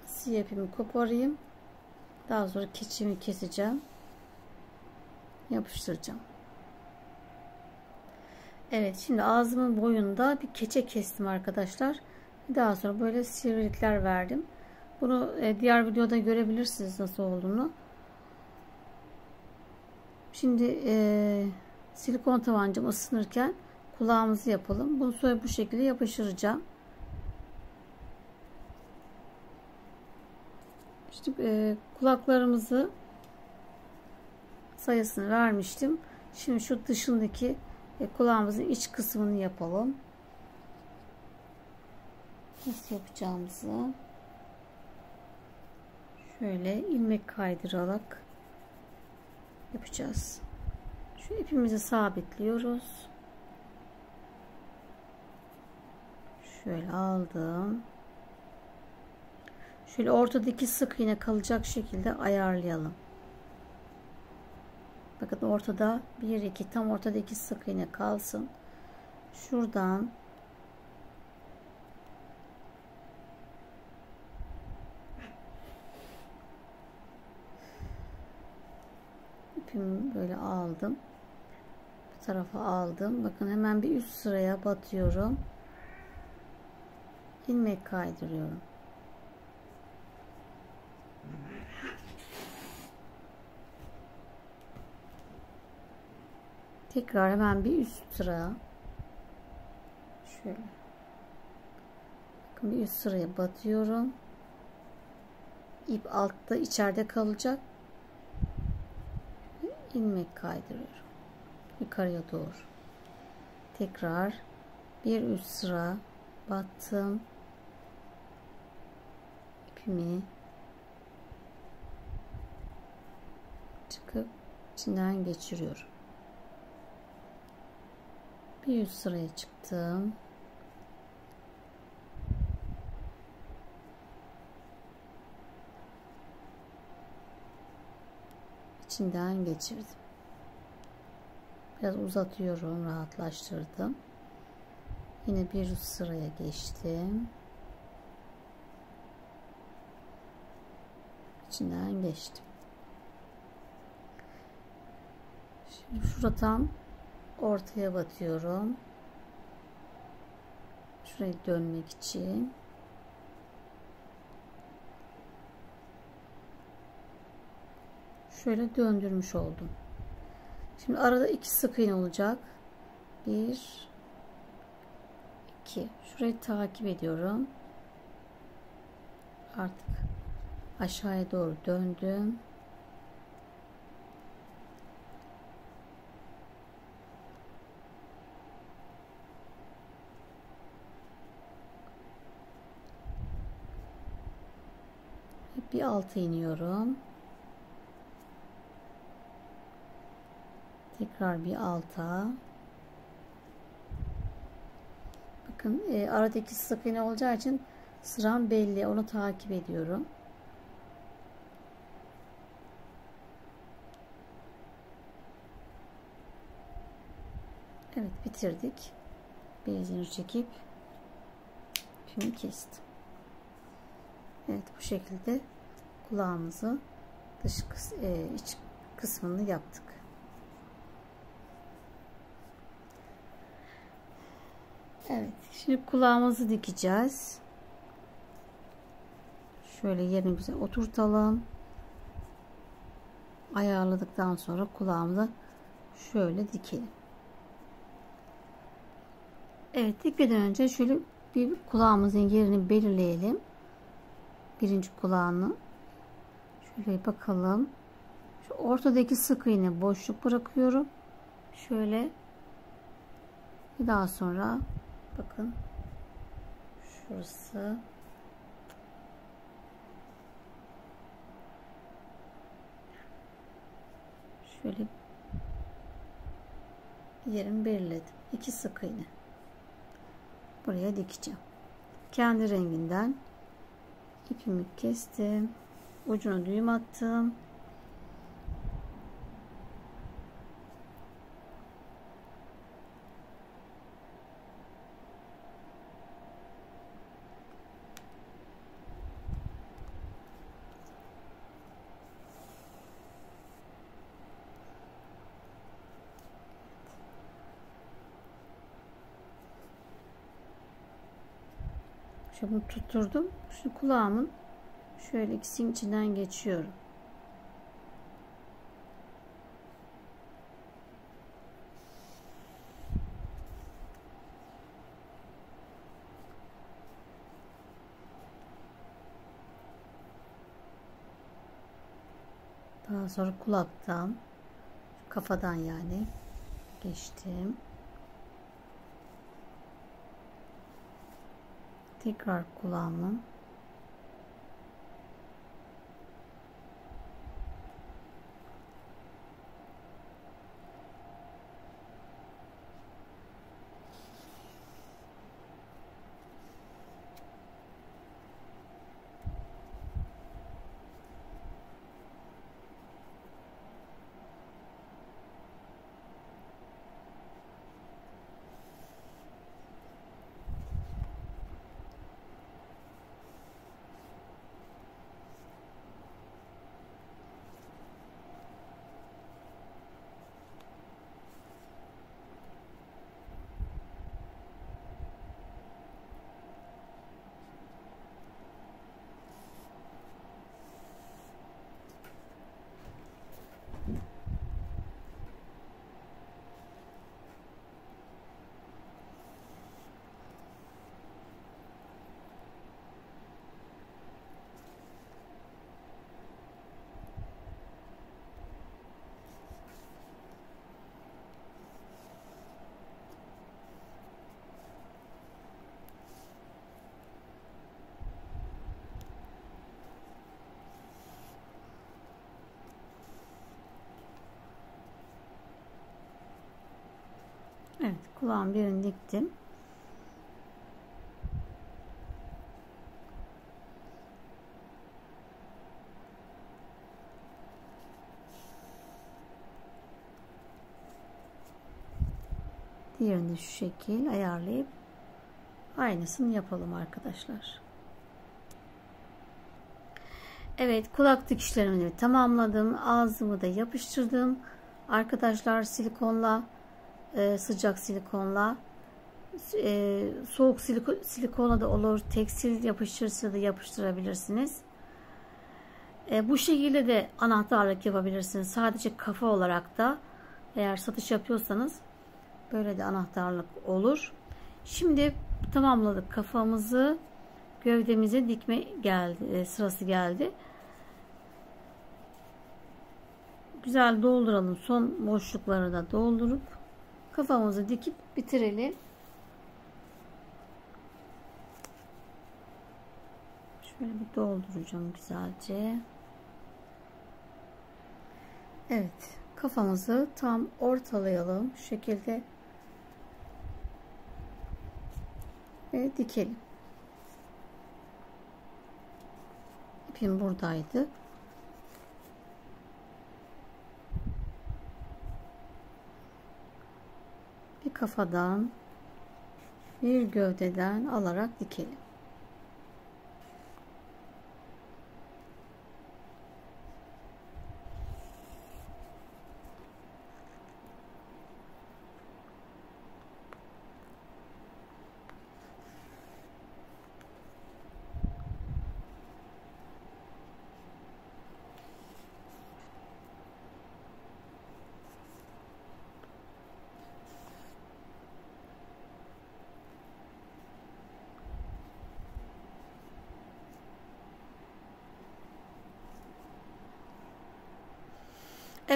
siyah ipimi koparayım. Daha sonra keçimi keseceğim. Yapıştıracağım. Evet, şimdi ağzımın boyunda bir keçe kestim arkadaşlar. Daha sonra böyle sivrilikler verdim. Bunu diğer videoda görebilirsiniz nasıl olduğunu. Şimdi silikon tabancam ısınırken kulağımızı yapalım. Bunu sonra bu şekilde yapıştıracağım. İşte kulaklarımızı sayısını vermiştim. Şimdi şu dışındaki kulağımızın iç kısmını yapalım. Nasıl yapacağımızı şöyle ilmek kaydırarak yapacağız. Şu ipimizi sabitliyoruz. Şöyle aldım. Şöyle ortadaki sık iğne kalacak şekilde ayarlayalım. Bakın ortada 1 2 tam ortadaki sık iğne kalsın. Şuradan ipimi böyle aldım. Bu tarafa aldım. Bakın hemen bir üst sıraya batıyorum. İlmek kaydırıyorum. Tekrar hemen bir üst sıra. Şöyle. Bakın bir üst sıraya batıyorum. İp altta içeride kalacak. İlmek kaydırıyorum. Yukarıya doğru. Tekrar bir üst sıra battım. İpimi çıkıp içinden geçiriyorum. Bir üst sıraya çıktım. İçinden geçirdim. Biraz uzatıyorum, rahatlaştırdım. Yine bir üst sıraya geçtim. İçinden geçtim. Şimdi şurada tam ortaya batıyorum. Şurayı dönmek için. Şöyle döndürmüş oldum. Şimdi arada 2 sık iğne olacak. 1 2. Şurayı takip ediyorum. Artık aşağıya doğru döndüm. Bir alta iniyorum. Tekrar bir alta. Bakın aradaki sık iğne olacağı için sıram belli. Onu takip ediyorum. Evet, bitirdik. Bir zincir çekip ipimi kestim. Evet, bu şekilde kulağımızı iç kısmını yaptık. Evet, şimdi kulağımızı dikeceğiz. Şöyle yerini güzel oturtalım. Ayarladıktan sonra kulağımıza şöyle dikelim. Evet, dikmeden önce şöyle bir kulağımızın yerini belirleyelim. Birinci kulağını. Şöyle bakalım. Şu ortadaki sık iğne boşluk bırakıyorum. Şöyle. Bir daha sonra bakın. Şurası. Şöyle yerimi belirledim. 2 sık iğne. Buraya dikeceğim. Kendi renginden ipimi kestim. Ucuna düğüm attım. Şimdi bunu tutturdum. Şu kulağımın şöyle ikisinin içinden geçiyorum. Daha sonra kulaktan, kafadan yani geçtim. Tekrar kulağımın evet, kulağın birini diktim. Diğerini şu şekil ayarlayıp aynısını yapalım arkadaşlar. Evet, kulak dikişlerimi tamamladım. Ağzımı da yapıştırdım. Arkadaşlar silikonla, sıcak silikonla, soğuk silikonla da olur. Tekstil yapıştırıcıyla da yapıştırabilirsiniz. Bu şekilde de anahtarlık yapabilirsiniz. Sadece kafa olarak da eğer satış yapıyorsanız böyle de anahtarlık olur. Şimdi tamamladık kafamızı. Gövdemize dikme geldi, sırası geldi. Güzel dolduralım. Son boşlukları da doldurup kafamızı dikip bitirelim. Şöyle bir dolduracağım güzelce. Evet, kafamızı tam ortalayalım şu şekilde ve dikelim. İpim buradaydı. Bir kafadan, bir gövdeden alarak dikelim.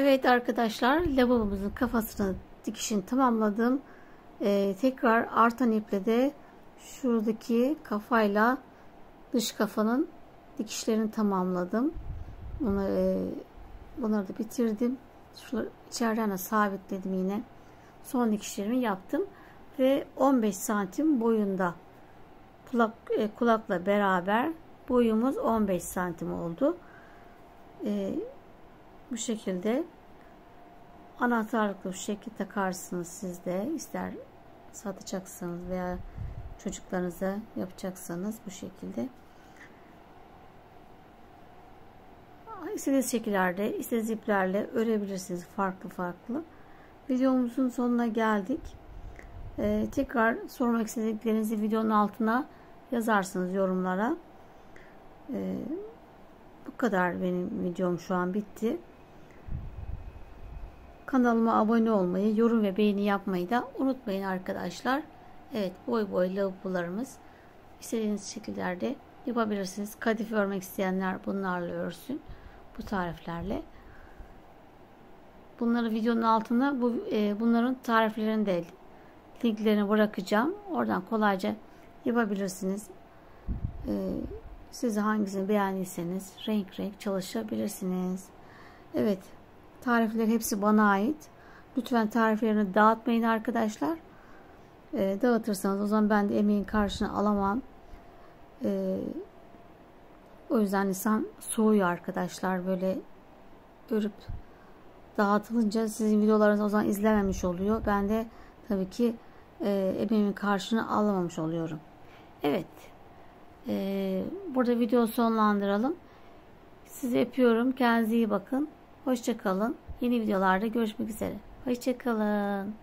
Evet arkadaşlar, lavabomuzun kafasını dikişini tamamladım. Tekrar artan iple de şuradaki kafayla dış kafanın dikişlerini tamamladım. Bunları da bitirdim. Şuraları içeriden de sabitledim yine. Son dikişlerimi yaptım ve 15 santim boyunda kulakla beraber boyumuz 15 santim oldu. Bu şekilde anahtarlıklı bu şekilde takarsınız siz de, ister satacaksanız veya çocuklarınıza yapacaksanız bu şekilde. İstediğiniz şekillerde, istediğiniz iplerle örebilirsiniz, farklı farklı. Videomuzun sonuna geldik. Tekrar sormak istediklerinizi videonun altına yazarsınız yorumlara. Bu kadar, benim videom şu an bitti. Kanalıma abone olmayı, yorum ve beğeni yapmayı da unutmayın arkadaşlar. Evet, boy boy lavabolarımız istediğiniz şekillerde yapabilirsiniz. Kadife örmek isteyenler bunlarla örsün. Bu tariflerle. Bunları videonun altına bunların tariflerini de linklerini bırakacağım. Oradan kolayca yapabilirsiniz. Siz hangisini beğendiyseniz renk renk çalışabilirsiniz. Evet, tarifler hepsi bana ait. Lütfen tariflerini dağıtmayın arkadaşlar. Dağıtırsanız o zaman ben de emeğin karşılığını alamam. O yüzden insan soğuyor arkadaşlar. Böyle örüp dağıtılınca sizin videolarınızı o zaman izlememiş oluyor. Ben de tabii ki emeğimin karşılığını alamamış oluyorum. Evet. Burada video sonlandıralım. Sizi öpüyorum. Kendinize iyi bakın. Hoşça kalın. Yeni videolarda görüşmek üzere. Hoşça kalın.